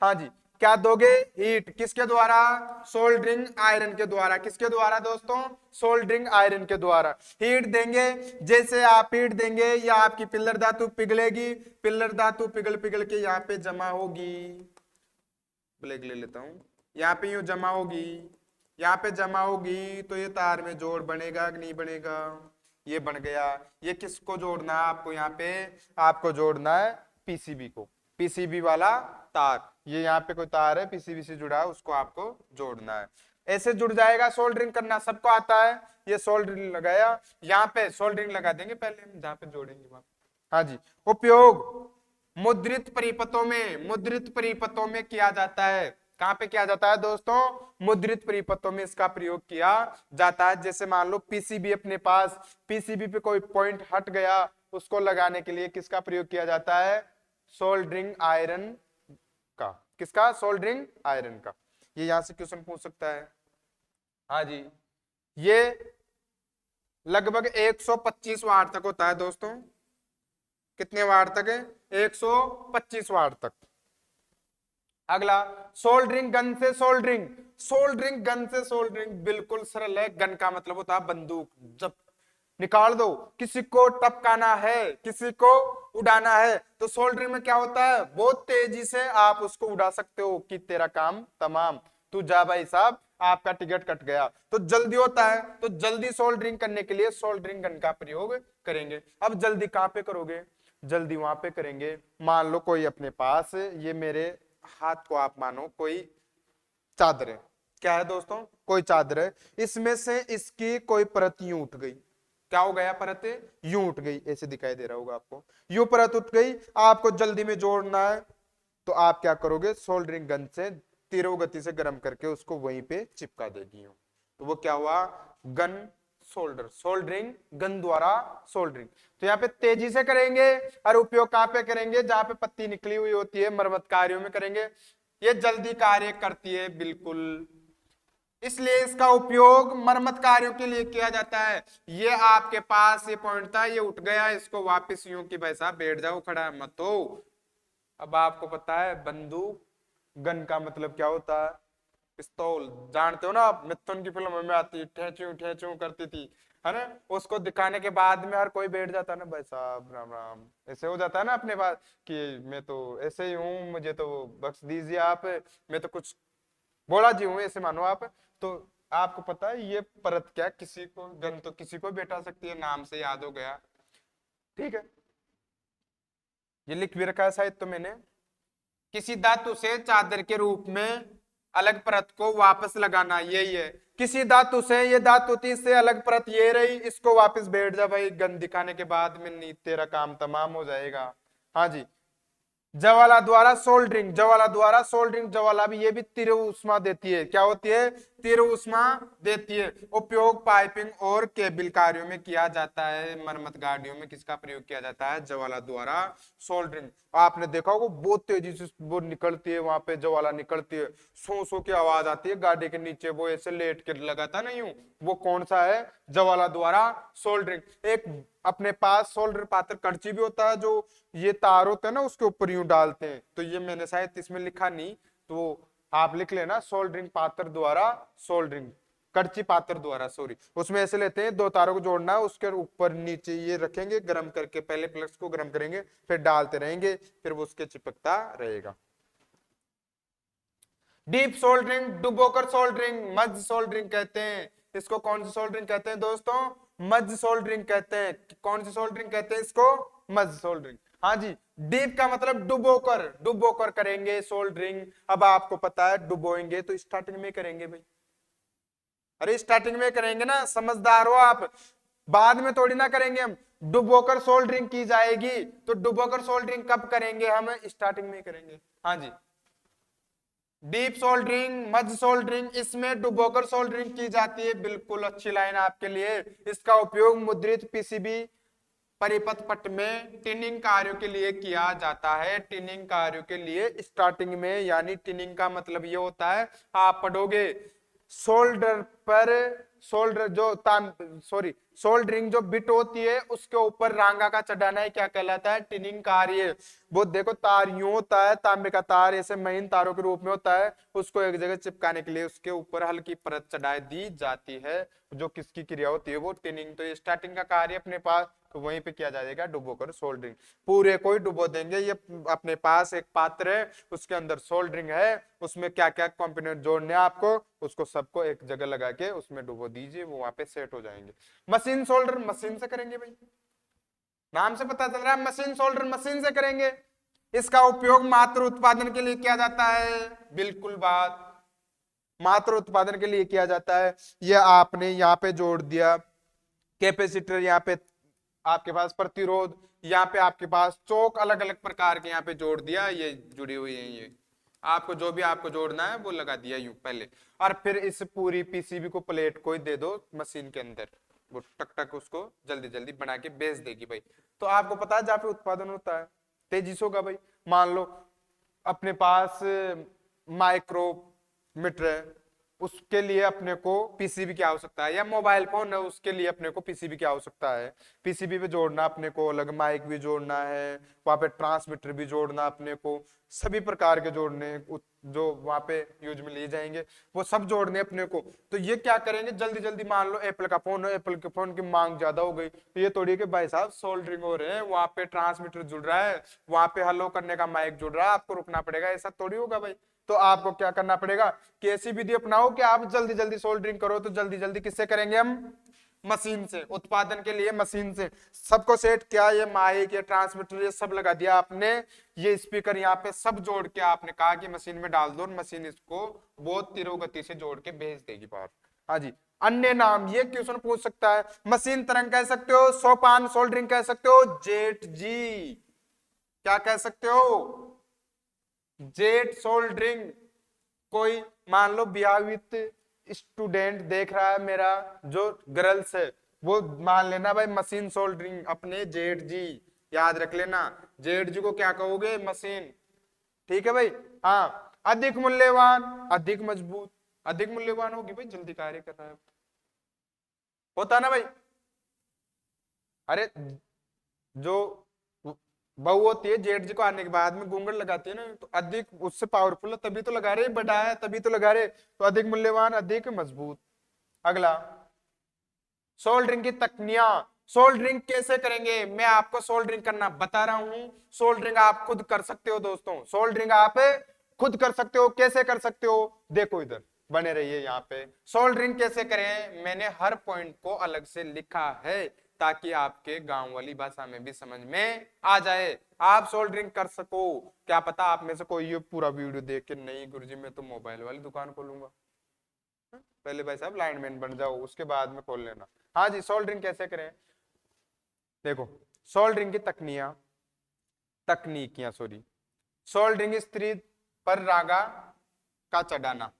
हाँ जी। क्या दोगे, हीट, किसके द्वारा, सोल्डरिंग आयरन के द्वारा। किसके द्वारा दोस्तों, सोल्डरिंग आयरन के द्वारा हीट देंगे। जैसे आप हीट देंगे या आपकी पिल्लर धातु पिघलेगी, पिल्लर धातु पिघल पिघल के यहाँ पे जमा होगी, ब्लैक ले लेता हूं, यहाँ पे यूं जमा होगी, यहाँ पे जमा होगी, तो ये तार में जोड़ बनेगा कि नहीं बनेगा, ये बन गया। ये किसको जोड़ना है आपको, यहाँ पे आपको जोड़ना है पीसीबी को, पीसीबी वाला तार, ये यहाँ पे कोई तार है पीसीबी से जुड़ा है, उसको आपको जोड़ना है। ऐसे जुड़ जाएगा, सोल्डरिंग करना सबको आता है। ये सोल्डरिंग लगाया, यहाँ पे सोल्डरिंग लगा देंगे पहले हम, जहाँ पे जोड़ेंगे वहां। हाँ जी, उपयोग मुद्रित परिपथों में, मुद्रित परिपथों में किया जाता है। कहां पे किया जाता है दोस्तों, मुद्रित परिपथों में इसका प्रयोग किया जाता है। जैसे मान लो पीसीबी अपने पास, पीसीबी पे कोई पॉइंट हट गया, उसको लगाने के लिए किसका प्रयोग किया जाता है, सोल्डरिंग आयरन का। किसका, सोल्डरिंग आयरन का। ये यहां से क्वेश्चन पूछ सकता है। हाँ जी, ये लगभग 125 वाट तक होता है दोस्तों। कितने वाट तक है, 125 वाट तक। अगला सोल्डरिंग गन से सोल्डरिंग, सोल्डरिंग गन से सोल्डरिंग बिल्कुल सरल है। गन का मतलब होता है बंदूक, जब निकाल दो, किसी को टपकाना है, किसी को उड़ाना है, तो सोल्डरिंग में क्या होता है, बहुत तेजी से आप उसको उड़ा सकते हो कि तेरा काम तमाम, तू जा भाई साहब, आपका टिकट कट गया, तो जल्दी होता है। तो जल्दी सोल्डरिंग करने के लिए सोल्डरिंग गन का प्रयोग करेंगे। अब जल्दी कहां पे करोगे, जल्दी वहां पे करेंगे। मान लो कोई अपने पास, ये मेरे हाथ को आप मानो कोई चादर है, क्या है दोस्तों, कोई चादर है, इसमें से इसकी कोई परत यूं उठ गई। क्या हो गया, परत यूं उठ गई, ऐसे दिखाई दे रहा होगा आपको, यूं परत उठ गई, आपको जल्दी में जोड़ना है, तो आप क्या करोगे, सोल्डरिंग गन से तीव्र गति से गर्म करके उसको वहीं पे चिपका देगी। तो वो क्या हुआ, गन सोल्डर, सोल्डरिंग गन द्वारा सोल्डरिंग। तो यहाँ पे तेजी से करेंगे, और उपयोग कहां पे करेंगे, जहां पे पत्ती निकली हुई होती है, मरम्मत कार्यों में करेंगे। ये जल्दी कार्य करती है बिल्कुल, इसलिए इसका उपयोग मरम्मत कार्यों के लिए किया जाता है। ये आपके पास ये पॉइंट था, ये उठ गया, इसको वापस यूं कि भाई साहब बैठ जाओ, खड़ा मत हो। अब आपको पता है बंदूक, गन का मतलब क्या होता है, पिस्तौल, जानते हो ना आप, मिथुन की फिल्म में आती, ठेचू ठेचू करती थी, है ना, उसको दिखाने के बाद में हर कोई बैठ जाता है ना, भाई साहब राम राम, ऐसे हो जाता है ना अपने पास कि मैं तो ऐसे ही हूँ, मुझे तो बख्श दीजिए आप, मैं तो कुछ बोला जी हूँ, ऐसे मानो आप। तो आपको पता है ये परत क्या, किसी को गन तो किसी को बैठा सकती है, नाम से याद हो गया, ठीक है। ये लिख भी रखा है शायद तो मैंने, किसी धातु से चादर के रूप में अलग परत को वापस लगाना, यही है। किसी धातु से, ये धातु थी, इससे अलग परत ये रही, इसको वापस बैठ जा भाई, गन दिखाने के बाद में नहीं, तेरा काम तमाम हो जाएगा। हाँ जी, ज्वाला द्वारा सोल्डरिंग, ज्वाला द्वारा सोल्डरिंग, ज्वाला भी ये भी तीव्र ऊष्मा देती है। क्या होती है? तीव्र ऊष्मा देती है। उपयोग पाइपिंग और केबल कार्यों में किया जाता है। मरम्मत गाड़ियों में किसका प्रयोग किया जाता है? ज्वाला द्वारा सोल्डरिंग। आपने देखा होगा बहुत तेजी से वो निकलती है, वहां पे ज्वाला निकलती है, सो सो की आवाज आती है गाड़ी के नीचे, वो ऐसे लेट के लगाता नहीं हूं, वो कौन सा है? ज्वाला द्वारा सोल्डरिंग। एक अपने पास सोल्डर पात्र कड़ची भी होता है, जो ये तार होता है ना उसके ऊपर यूं डालते हैं, तो ये मैंने शायद इसमें लिखा नहीं, तो आप लिख लेना सोल्डरिंग पात्र द्वारा सोल्डरिंग, कड़ची पात्र द्वारा, सॉरी। उसमें ऐसे लेते हैं, दो तारों को जोड़ना है, उसके ऊपर नीचे ये रखेंगे गर्म करके, पहले प्लग्स को गर्म करेंगे, फिर डालते रहेंगे, फिर वो उसके चिपकता रहेगा। डीप सोल्डरिंग, डुबोकर सोल्डरिंग, मध्य सोल्डरिंग कहते हैं इसको। कौन सी सोल्डरिंग कहते हैं दोस्तों? मध्य सोल्डरिंग कहते हैं। कौन सी सोल्डरिंग कहते हैं इसको? मध्य सोल्डरिंग। हाँ जी, डीप का मतलब डुबोकर, डुबोकर करेंगे सोल्डरिंग। अब आपको पता है डुबोएंगे तो स्टार्टिंग में करेंगे भाई, अरे स्टार्टिंग में करेंगे ना, समझदार हो आप, बाद में थोड़ी ना करेंगे हम। डुबोकर सोल्डरिंग की जाएगी, तो डुबोकर सोल्डरिंग कब करेंगे हम? स्टार्टिंग में करेंगे। हाँ जी, डीप सोल्डरिंग, मध्य सोल्डरिंग, इसमें डुबोकर सोल्डरिंग की जाती है। बिल्कुल अच्छी लाइन आपके लिए। इसका उपयोग मुद्रित पीसीबी परिपथ पट में टिनिंग कार्यों के लिए किया जाता है। टिनिंग कार्यों के लिए स्टार्टिंग में, यानी टिनिंग का मतलब ये होता है, आप पढ़ोगे सोल्डर पर, सोल्डर जो ताम सॉरी सोल्डरिंग जो बिट होती है उसके ऊपर रांगा का चढ़ाना है, क्या कहलाता है? टिनिंग कार्य। वो देखो तार यूं होता है, तांबे का तार ऐसे महीन तारों के रूप में होता है, उसको एक जगह चिपकाने के लिए उसके ऊपर हल्की परत चढ़ा दी जाती है, जो किसकी क्रिया होती है? वो टिनिंग। तो ये स्टार्टिंग का कार्य अपने पास, तो वहीं पे किया जाएगा डुबोकर सोल्डरिंग। पूरे को ही डुबो देंगे। ये अपने पास एक पात्र है, उसके अंदर सोल्डरिंग है, उसमें क्या क्या कंपोनेंट जोड़ने हैं आपको, उसको सबको एक जगह लगा के उसमें डुबो दीजिए, वो वहां पे सेट हो जाएंगे। मशीन सोल्डर मशीन से करेंगे भाई, नाम से पता चल रहा है, मशीन सोल्डर मशीन से करेंगे। इसका उपयोग मात्र उत्पादन के लिए किया जाता है। बिल्कुल बात, मात्र उत्पादन के लिए किया जाता है। ये आपने यहाँ पे जोड़ दिया कैपेसिटर, यहाँ पे आपके पास प्रतिरोध, यहाँ पे आपके पास चौक, अलग अलग प्रकार के यहाँ पे जोड़ दिया, ये जुड़ी हुई है, ये आपको जो भी आपको जोड़ना है वो लगा दिया यूं पहले, और फिर इस पूरी पीसीबी को, प्लेट को ही दे दो मशीन के अंदर, वो टक टक उसको जल्दी जल्दी बना के बेच देगी भाई। तो आपको पता है जहाँ पे उत्पादन होता है तेजी से होगा भाई। मान लो अपने पास माइक्रोमीटर है, उसके लिए अपने को पीसीबी की आवश्यकता है, या मोबाइल फोन है उसके लिए अपने को पीसीबी की आवश्यकता है। पीसीबी पे जोड़ना अपने को, अलग माइक भी जोड़ना है, वहां पे ट्रांसमीटर भी जोड़ना अपने को, सभी प्रकार के जोड़ने जो वहां पे यूज में लिए जाएंगे वो सब जोड़ने अपने को। तो ये क्या करेंगे जल्दी जल्दी, मान लो एप्पल का फोन है, एप्पल के फोन की मांग ज्यादा हो गई, तो ये थोड़ी कि भाई साहब सोल्डरिंग हो रहे हैं, वहां पे ट्रांसमीटर जुड़ रहा है, वहां पे हेलो करने का माइक जुड़ रहा है, आपको रुकना पड़ेगा, ऐसा थोड़ी होगा भाई। तो आपको क्या करना पड़ेगा कि ऐसी विधि अपनाओ कि आप जल्दी जल्दी सोल्डरिंग करो। तो जल्दी जल्दी किससे करेंगे हम? मशीन से। उत्पादन के लिए मशीन से। सबको सेट किया, ये माइक, ये ट्रांसमीटर, ये सब लगा दिया आपने, ये स्पीकर यहाँ पे सब जोड़ के आपने कहा कि मशीन में डाल दो, मशीन इसको बहुत तीव्र गति से जोड़ के भेज देगी बाहर। हाँ जी। अन्य नाम, ये क्वेश्चन पूछ सकता है, मशीन तरंग कह सकते हो, सोपान सोल्डरिंग कह सकते हो, जेट जी क्या कह सकते हो? Jet soldering. कोई मान लो विवाहित स्टूडेंट देख रहा है मेरा, जो गर्ल्स है, वो मान लेना भाई मशीन सोल्डरिंग अपने जेठ जी, याद रख लेना, जेठ जी को क्या कहोगे? मशीन। ठीक है भाई। हाँ, अधिक मूल्यवान, अधिक मजबूत, अधिक मूल्यवान होगी भाई, जल्दी कार्य कर रहा है, होता ना भाई। अरे जो बहू होती है जेठ जी को आने के बाद में घूंघट लगाती है ना, तो अधिक उससे पावरफुल है तभी तो लगा रहे, बड़ा है तभी तो लगा रहे, तो अधिक मूल्यवान, अधिक मजबूत। अगला, सोल्डरिंग की तकनिया। सोल्डरिंग कैसे करेंगे? मैं आपको सोल्डरिंग करना बता रहा हूं। सोल्डरिंग आप खुद कर सकते हो दोस्तों, सोल्डरिंग आप खुद कर सकते हो। कैसे कर सकते हो? देखो इधर बने रहिए यहाँ पे। सोल्डरिंग कैसे करें, मैंने हर पॉइंट को अलग से लिखा है ताकि आपके गांव वाली भाषा में भी समझ में आ जाए, आप सोल्डरिंग कर सको। क्या पता आप में से कोई ये पूरा वीडियो देख के, नहीं गुरुजी मैं तो मोबाइल वाली दुकान खोलूंगा, पहले भाई साहब लाइनमैन बन जाओ उसके बाद में खोल लेना। हाँ जी, सोल्डरिंग कैसे करें? देखो सोल्डरिंग की तकनिकियां, सॉरी, सोल्डरिंग स्त्री पर रागा का चढ़ाना।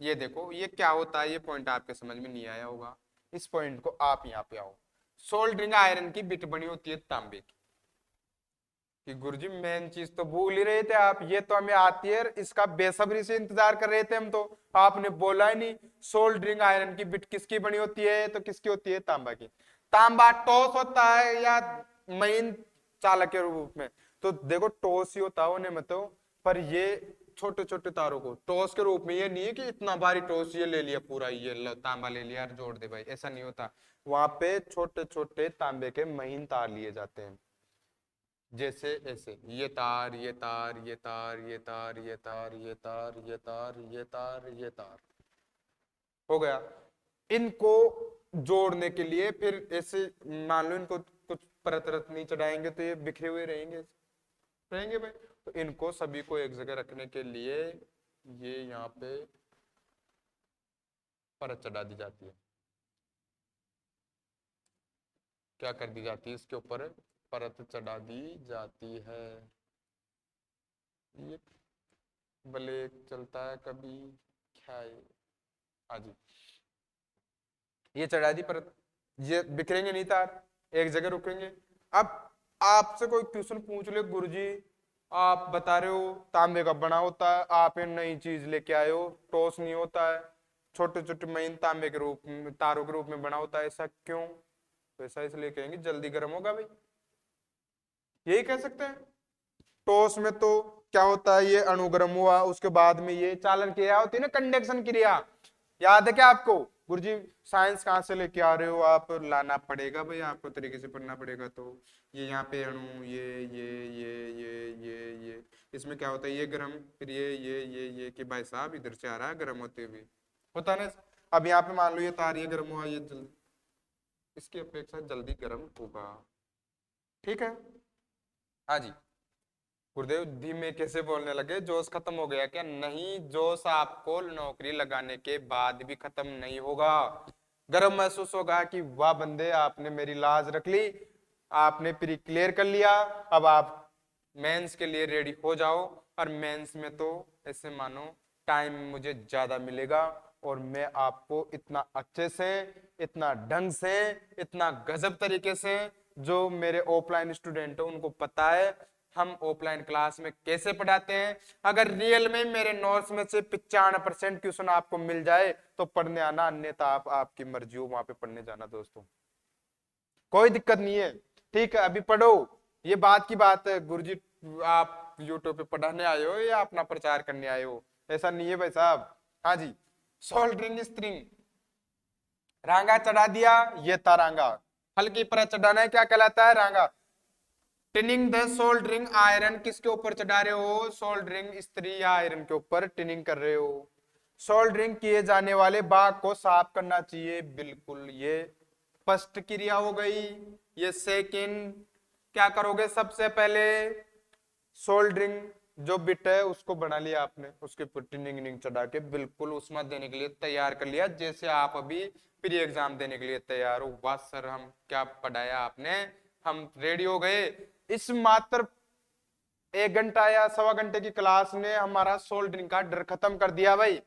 ये देखो ये क्या होता है, ये पॉइंट आपके समझ में नहीं आया होगा, इस पॉइंट को आप यहाँ पे आओ। सोल्डरिंग आयरन की बिट बनी होती है तांबे की। कि गुरुजी मेन चीज तो भूल ही रहे थे आप, ये तो हमें आती है, इसका बेसब्री से इंतजार कर रहे थे हम तो, आपने बोला ही नहीं। सोल्डरिंग आयरन की बिट किसकी बनी होती है, तो किसकी होती है, तांबा की। तांबा टॉस होता है या महीन चालक के रूप में, तो देखो टॉस ही होता है उन्हें में तो, पर ये छोटे छोटे तारों को टॉस के रूप में, ये नहीं है कि इतना भारी टॉस ये ले लिया पूरा, ये तांबा ले लिया और जोड़ दे भाई, ऐसा नहीं होता। वहां पे छोटे छोटे तांबे के महीन तार लिए जाते हैं, जैसे ऐसे ये तार ये तार ये तार ये तार ये तार ये तार ये तार ये तार ये तार हो गया। इनको जोड़ने के लिए फिर ऐसे मान लो इनको कुछ परत रत नहीं चढ़ाएंगे तो ये बिखरे हुए रहेंगे रहेंगे भाई, तो इनको सभी को एक जगह रखने के लिए ये यहाँ पे परत चढ़ा दी जाती है। क्या कर दी जाती है, इसके ऊपर परत चढ़ा दी जाती है। ये ब्लैक चलता है कभी, क्या है, हाँ जी, ये चढ़ा दी परत, ये बिखरेंगे नहीं तार, एक जगह रुकेंगे। अब आपसे कोई क्वेश्चन पूछ ले, गुरुजी आप बता रहे हो तांबे का बना होता है, आप एक नई चीज लेके आए हो, टॉस नहीं होता है, छोटे छोटे महीन तांबे के रूप में तारों के रूप में बना होता है, ऐसा क्यों, तो ऐसा इसलिए कहेंगे जल्दी गर्म होगा भाई, यही कह सकते हैं। टॉस में तो क्या होता है, ये अणु गर्म हुआ, उसके बाद में ये चालन क्रिया होती है ना, कंडक्शन क्रिया, याद है क्या आपको, गुरुजी साइंस कहाँ से लेके आ रहे हो आप, लाना पड़ेगा भाई आपको, तरीके से पढ़ना पड़ेगा। तो ये यहाँ पे अणु ये इसमें क्या होता है, ये गर्म, फिर ये कि भाई साहब इधर से आ रहा है गर्म होते हुए, होता है ना। अब यहाँ पे मान लो ये तार ये गर्म हुआ, ये जल्दी इसकी अपेक्षा जल्दी गर्म होगा, ठीक है। हाँ जी, गुरुदेव धीमे कैसे बोलने लगे, जोश खत्म हो गया क्या, नहीं, जोश आपको नौकरी लगाने के बाद भी खत्म नहीं होगा। गर्व महसूस होगा कि वाह बंदे आपने मेरी लाज रख ली, आपने प्री क्लियर कर लिया, अब आप मेंस के लिए रेडी हो जाओ। और मेंस में तो ऐसे मानो टाइम मुझे ज्यादा मिलेगा और मैं आपको इतना अच्छे से, इतना ढंग से, इतना गजब तरीके से, जो मेरे ऑफलाइन स्टूडेंट है उनको पता है हम ऑफलाइन क्लास में कैसे पढ़ाते हैं। अगर रियल में मेरे नोट्स में से 95% क्वेश्चन आपको मिल जाए तो पढ़ने आना, अन्यथा आप आपकी मर्जी हो वहां पे पढ़ने जाना दोस्तों, कोई दिक्कत नहीं है, ठीक है। अभी पढ़ो, ये बात की बात है, गुरुजी आप यूट्यूब पे पढ़ाने आए हो या अपना प्रचार करने आए हो, ऐसा नहीं है भाई साहब। हाँ जी, सोल्डरिंग स्प्रिंग, रांगा चढ़ा दिया, ये था रांगा, हल्की परत चढ़ाना है, क्या कहलाता है, रांगा। टिनिंग द सोल्डरिंग आयरन, किसके ऊपर चढ़ा रहे हो, सोल्डरिंग स्त्री या आयरन के ऊपर टिनिंग कर रहे हो। सोल्डरिंग किए जाने वाले भाग को साफ करना चाहिए, बिल्कुल, ये फर्स्ट क्रिया हो गई। ये सेकंड, क्या करोगे, सबसे पहले सोल्डरिंग जो बिट है उसको बना लिया आपने, उसके ऊपर टिनिंग चढ़ा के बिल्कुल उष्मा देने के लिए तैयार कर लिया, जैसे आप अभी प्री एग्जाम देने के लिए तैयार हो। वाह सर हम क्या पढ़ाया आपने, हम रेडी हो गए। इस मात्र 1 घंटा या सवा घंटे की क्लास ने हमारा सोल्डरिंग का डर खत्म कर दिया भाई।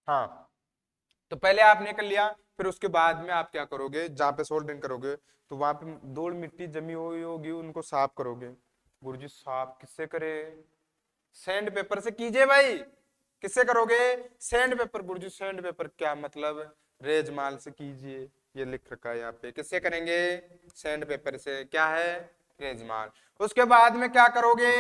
हाँ, तो पहले आपने कर लिया, फिर उसके बाद में आप क्या करोगे, जहां पे सोल्डरिंग करोगे तो वहां पे धूल मिट्टी जमी हुई होगी, उनको साफ करोगे। गुरुजी साफ किससे करे, सैंड पेपर से कीजिए भाई। किससे करोगे, सैंड पेपर, गुरुजी सैंड पेपर क्या मतलब, रेजमाल से कीजिए, ये लिख रखा है यहाँ पे, किससे करेंगे, सैंड पेपर से, क्या है, रेजमाल। उसके बाद में क्या करोगे,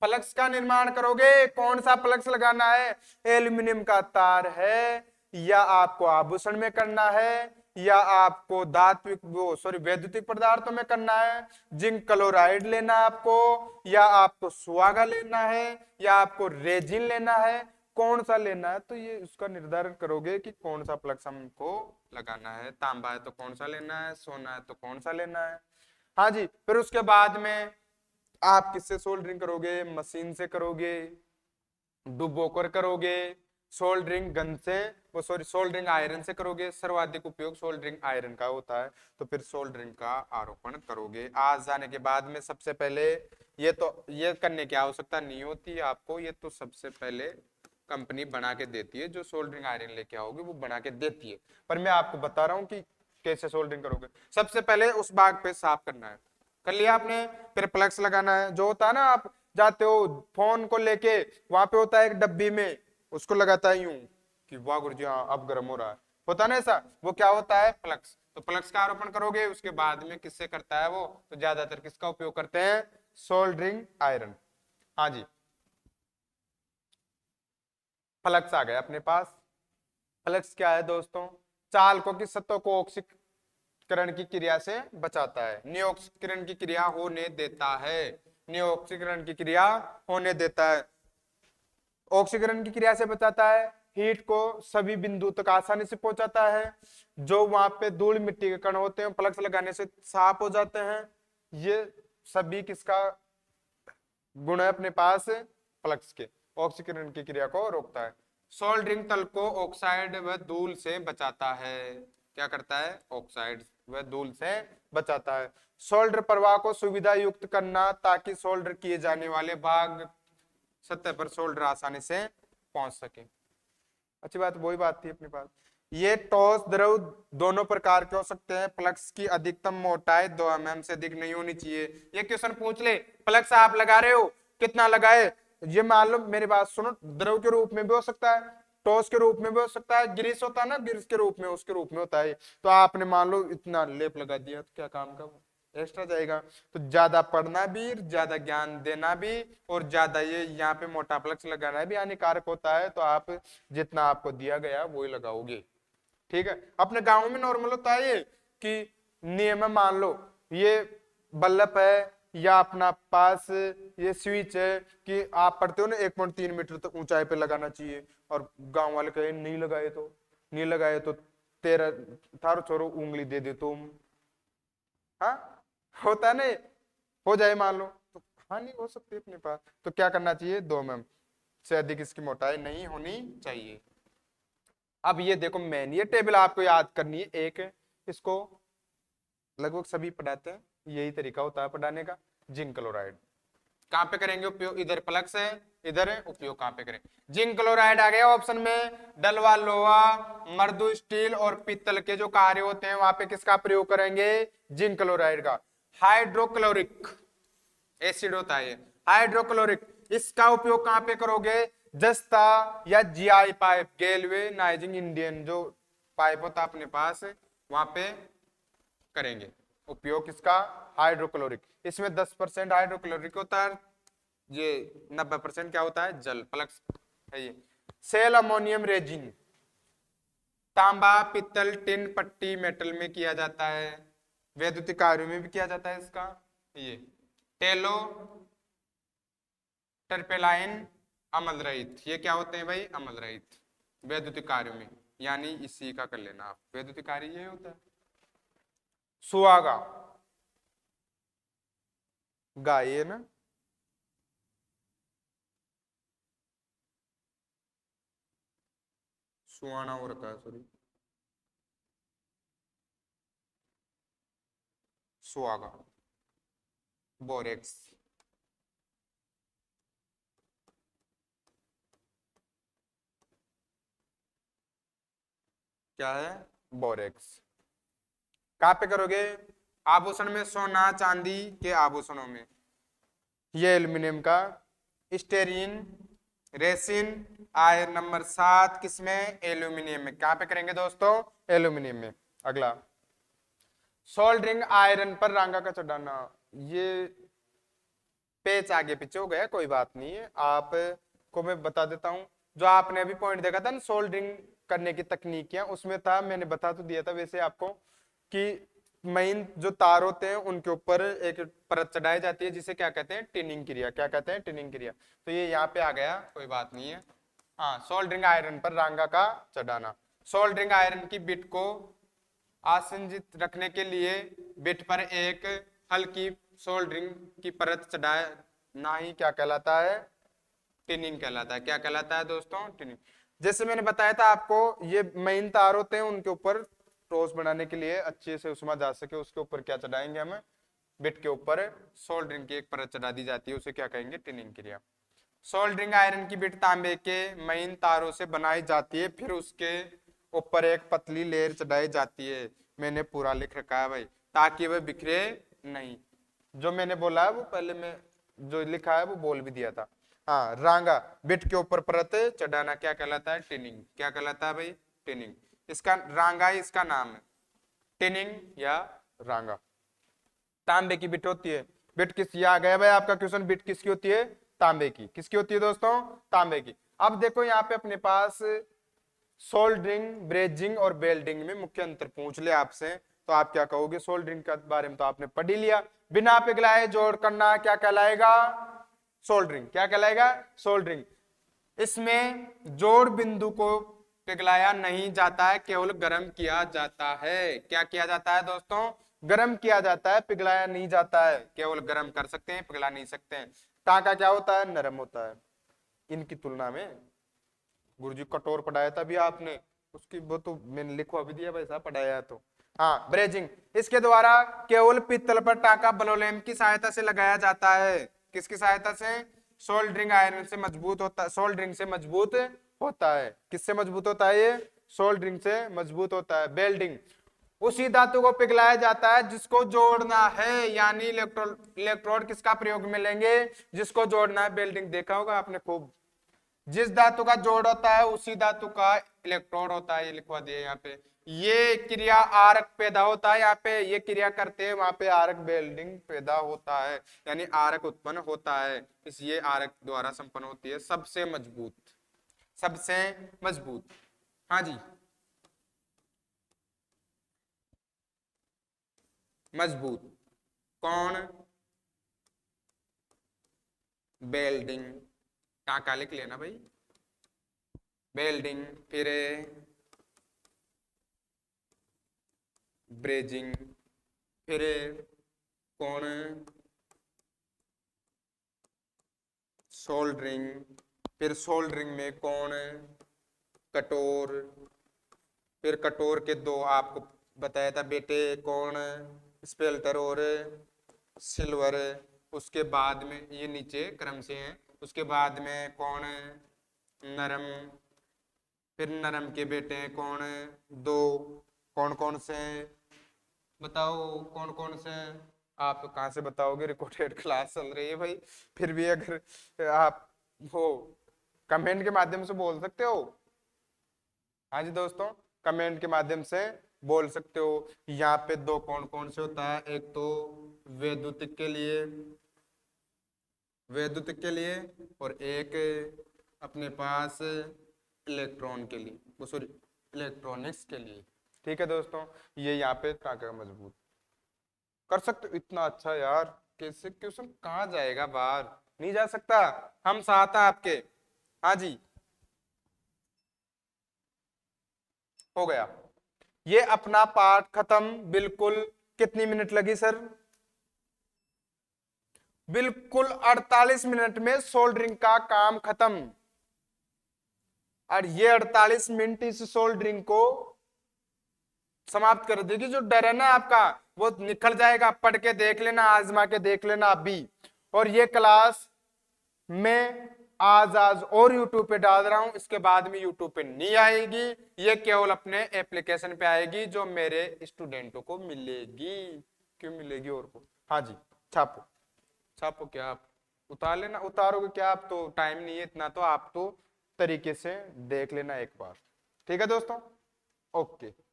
फ्लक्स का निर्माण करोगे। कौन सा फ्लक्स लगाना है, एल्यूमिनियम का तार है, या आपको आभूषण में करना है, या आपको धात्विक वो सॉरी वैद्युतिक पदार्थों में करना है, जिंक क्लोराइड लेना है आपको, या आपको सुहागा लेना है, या आपको रेजिन लेना है, कौन सा लेना है, तो ये उसका निर्धारण करोगे कि कौन सा फ्लक्स हमको लगाना है। तांबा है तो कौन सा लेना है, सोना है तो कौन सा लेना है। हाँ जी, फिर उसके बाद में आप किससे सोल्डरिंग करोगे, मशीन से करोगे, डुबोकर करोगे, सोल्डरिंग गन से, वो सॉरी सोल्डरिंग आयरन से करोगे, सर्वाधिक उपयोग सोल्डरिंग आयरन का होता है, तो फिर सोल्डरिंग का आरोपण करोगे। आज जाने के बाद में सबसे पहले ये करने की आवश्यकता नहीं होती आपको, ये तो सबसे पहले कंपनी बना के देती है, जो सोल्डरिंग आयरन लेके आओगे वो बना के देती है, पर मैं आपको बता रहा हूँ कि कैसे सोल्डरिंग करोगे। सबसे पहले उस बाग पे साफ करना है, कर लिया आपने, फिर प्लग्स लगाना है। जो होता है ना, आप जाते हो फोन को लेके, वहां पे होता है एक डब्बी में, उसको लगाता है यूं कि वाह गुरुजी हाँ अब गर्म हो रहा है, होता ना ऐसा, वो क्या होता है प्लग्स। तो प्लग्स का आरोपण करोगे, उसके बाद में किससे करता है वो, तो ज्यादातर किसका उपयोग करते हैं, सोल्डरिंग आयरन। हाँ जी, फ्लक्स आ गया अपने पास। फ्लक्स क्या है दोस्तों, चालकों की सतहों को ऑक्सीकरण की क्रिया से बचाता है, निऑक्सीकरण की क्रिया होने देता है, निऑक्सीकरण की क्रिया होने देता है, ऑक्सीकरण की क्रिया से बचाता है, हीट को सभी बिंदु तक आसानी से पहुंचाता है, जो वहां पे धूल मिट्टी के कण होते हैं फ्लक्स लगाने से साफ हो जाते हैं। ये सभी किसका गुण है अपने पास, फ्लक्स के, ऑक्सीकरण की क्रिया को रोकता है। सोल्डरिंग तल को ऑक्साइड व धूल से बचाता है, क्या करता है, ऑक्साइड व धूल से बचाता है। सोल्डर प्रवाह को सुविधा युक्त करना, ताकि सोल्डर किए जाने वाले भाग सतह पर सोल्डर आसानी से पहुंच सके। अच्छी बात, वही बात थी अपने पास। ये ठोस द्रव दोनों प्रकार के हो सकते हैं, फ्लक्स की अधिकतम मोटाई 2 mm से अधिक नहीं होनी चाहिए। ये क्वेश्चन पूछ ले, फ्लक्स आप लगा रहे हो, कितना लगाए, ये मान लो, मेरी बात सुनो, द्रव के रूप में भी हो सकता है, ठोस के रूप में भी हो सकता है, ग्रीस होता है ना, ग्रीस के रूप में, उसके रूप में होता है। तो आपने मान लो इतना लेप लगा दिया, तो क्या काम का एक्स्ट्रा जाएगा। तो ज्यादा पढ़ना भी, ज्यादा ज्ञान देना भी, और ज्यादा ये यहाँ पे मोटा फ्लक्स लगाना भी हानिकारक होता है। तो आप जितना आपको दिया गया वही लगाओगे, ठीक है। अपने गांव में नॉर्मल होता है ये कि नियम है, मान लो ये बल्ब है या अपना पास ये स्विच है कि आप पढ़ते हो ना 1.3 मीटर तक ऊंचाई पे लगाना चाहिए, और गांव वाले कहे नहीं लगाए तो, नहीं लगाए तो तेरा थारो छोरो उंगली दे दे तुम, हाँ होता नहीं, हो जाए मान लो, तो हानि हो सकती है अपने पास। तो क्या करना चाहिए, 2 mm से अधिक इसकी मोटाई नहीं होनी चाहिए। अब ये देखो मैन, ये टेबल आपको याद करनी है एक, इसको लगभग सभी पढ़ाते हैं, यही तरीका होता है पढ़ाने का। जिंक क्लोराइड कहाँ पे करेंगे उपयोग, इधर प्लग्स है, इधर है उपयोग कहाँ पे करें, जिंक क्लोराइड आ गया ऑप्शन में। डलवा लोहा, मर्दू स्टील और पीतल के जो कार्य होते हैं वहां पे किसका प्रयोग करेंगे, जिंक क्लोराइड का। हाइड्रोक्लोरिक एसिड होता है, हाइड्रोक्लोरिक, इसका उपयोग कहां पे करोगे, जस्ता या जीआई पाइप, गैल्वेनाइजिंग इंडियन जो पाइप होता है अपने पास, वहां पे करेंगे उपयोग किसका, हाइड्रोक्लोरिक। इसमें 10% हाइड्रोक्लोरिक होता है, ये 90% क्या होता है, जल, प्लस है ये। सेल अमोनियम रेजिन, तांबा पित्तल टिन पट्टी मेटल में किया जाता है, वैद्युतिक कार्यों में भी किया जाता है इसका। ये टेलो टर्पेलाइन अम्ल रहित, ये क्या होते हैं भाई, अम्ल रहित, वैद्युतिक कार्यों में, यानी इसी का कर लेना आप, वैद्युतिक कार्य ये होता है। सुहागा गाय है ना, सुहाना हो रखा है, सॉरी, सुहागा, बोरेक्स, क्या है, बोरेक्स। कहां पे करोगे, आभूषण में, सोना चांदी के आभूषणों में, ये एल्यूमिनियम का। स्टेरीन रेसिन आय नंबर 7 किसमें, एल्यूमिनियम में। कहां पे करेंगे दोस्तों, एल्यूमिनियम में। अगला, सोल्डरिंग आयरन पर रांगा का चढ़ाना, ये पेच आगे पीछे हो गया, कोई बात नहीं है, आपको मैं बता देता हूं। जो आपने अभी पॉइंट देखा था ना सोल्डरिंग करने की तकनीकियां, उसमें था, मैंने बता तो दिया था वैसे आपको, कि मेन जो तार होते हैं उनके ऊपर एक परत चढ़ाई जाती है, जिसे क्या कहते हैं, टिनिंग क्रिया, क्या कहते हैं, टिनिंग क्रिया। तो ये यहाँ पे आ गया, कोई बात नहीं है। हाँ, सोल्डरिंग आयरन पर रांगा का चढ़ाना, सोल्डरिंग आयरन की बिट को आसंजित रखने के लिए बिट पर एक हल्की सोल्डरिंग की परत चढ़ाना ही क्या कहलाता है, टिनिंग कहलाता है। क्या कहलाता है दोस्तों, टिनिंग। जैसे मैंने बताया था आपको, ये मेन तार होते हैं, उनके ऊपर टोस बनाने के लिए अच्छे से उष्मा जा सके, उसके ऊपर क्या चढ़ाएंगे हम, बिट के ऊपर सोल्डरिंग की एक परत चढ़ा दी जाती है, उसे क्या कहेंगे, टिनिंग क्रिया। सोल्डरिंग आयरन की बिट तांबे के महीन तारों से बनाई जाती है, फिर उसके ऊपर एक पतली लेयर चढ़ाई जाती है। मैंने पूरा लिख रखा है भाई, ताकि वह बिखरे नहीं। जो मैंने बोला है वो पहले में जो लिखा है वो बोल भी दिया था। हाँ, रांगा, बिट के ऊपर परत चढ़ाना क्या कहलाता है, टिनिंग। क्या कहलाता है भाई, टिनिंग। इसका रांगा ही इसका नाम है, टिनिंग या रांगा। तांबे की बिट होती है, बिट किस, ये आ गया भाई आपका क्वेश्चन, बिट किसकी होती है, तांबे की। किसकी होती है दोस्तों, तांबे की। अब देखो यहाँ पे अपने पास सोल्डरिंग, ब्रेजिंग और बेल्डिंग में मुख्य अंतर पूछ ले आपसे, तो आप क्या कहोगे। सोल्डरिंग के बारे में तो आपने पढ़ ही लिया, बिना पिघलाए जोड़ करना क्या कहलाएगा, सोल्डरिंग। क्या कहलाएगा, सोल्डरिंग। इसमें जोड़ बिंदु को पिघलाया नहीं जाता है, केवल गर्म किया जाता है। क्या किया जाता है दोस्तों, गर्म किया जाता है, पिघलाया नहीं जाता है। केवल गर्म कर सकते हैं, पिघला नहीं सकते हैं। टांका क्या होता है, नरम होता है इनकी तुलना में। गुरुजी कठोर पढ़ाया था भी आपने, उसकी वो तो मैंने लिखवा भी दिया भाई साहब, पढ़ाया तो। हाँ, ब्रेजिंग, इसके द्वारा केवल पित्तल पर टांका बलोलेम की सहायता से लगाया जाता है। किसकी सहायता से, सोल्डरिंग आयरन से मजबूत होता है, सोल्डरिंग से मजबूत होता है। किससे मजबूत होता है ये, सोल्डरिंग से मजबूत होता है। बेल्डिंग, उसी धातु को पिघलाया जाता है जिसको जोड़ना है, यानी इलेक्ट्रोड किसका प्रयोग में लेंगे, जिसको जोड़ना है। बेल्डिंग देखा होगा आपने खूब, जिस धातु का जोड़ होता है उसी धातु का इलेक्ट्रोड होता है। ये लिखवा दिया यहाँ पे। ये क्रिया आर्क पैदा होता है, यहाँ पे ये क्रिया करते हैं, वहां पे आर्क बेल्डिंग पैदा होता है, यानी आर्क उत्पन्न होता है। इस ये आर्क द्वारा संपन्न होती है, सबसे मजबूत, सबसे मजबूत। हाँ जी, मजबूत कौन, बेल्डिंग। टाका लिख लेना भाई, बेल्डिंग, फिर ब्रेजिंग, फिर कौन, सोल्डरिंग, फिर सोल्डरिंग में कौन, कटोर, फिर कटोर के दो आपको बताया था बेटे, कौन, स्पेल्टर और सिल्वर। उसके बाद में ये नीचे क्रम से हैं, उसके बाद में कौन, नरम, फिर नरम के बेटे हैं कौन, दो। कौन कौन से, बताओ कौन कौन से। आप कहाँ से बताओगे, रिकॉर्डेड क्लास चल रही है भाई। फिर भी अगर आप वो कमेंट के माध्यम से बोल सकते हो। हाँ जी दोस्तों, कमेंट के माध्यम से बोल सकते हो। यहाँ पे दो कौन कौन से होता है, एक तो वैद्युतिक के लिए, वैद्युतिक के लिए, और एक अपने पास इलेक्ट्रॉन के लिए, वो सॉरी इलेक्ट्रॉनिक्स के लिए। ठीक है दोस्तों, ये यहाँ पे टाका मजबूत कर सकते हो। इतना अच्छा यार, कैसे क्वेश्चन कहाँ जाएगा बाहर, नहीं जा सकता, हम साथ हैं आपके। हाँ जी, हो गया ये अपना पाठ खत्म। बिल्कुल कितनी मिनट लगी सर, बिल्कुल 48 मिनट में सोल्डरिंग का काम खत्म। और ये 48 मिनट इस सोल्डरिंग को समाप्त कर देगी। जो डर है ना आपका वो निकल जाएगा, पढ़ के देख लेना, आजमा के देख लेना आप भी। और ये क्लास मैं आज और यूट्यूब पे डाल रहा हूं, इसके बाद में यूट्यूब पे नहीं आएगी, ये केवल अपने एप्लीकेशन पे आएगी जो मेरे स्टूडेंटों को मिलेगी। क्यों मिलेगी और को, हाँ जी, छापो छापो। क्या आप उतार लेना, उतारोगे क्या आप, तो टाइम नहीं है इतना, तो आप तो तरीके से देख लेना एक बार। ठीक है दोस्तों, ओके।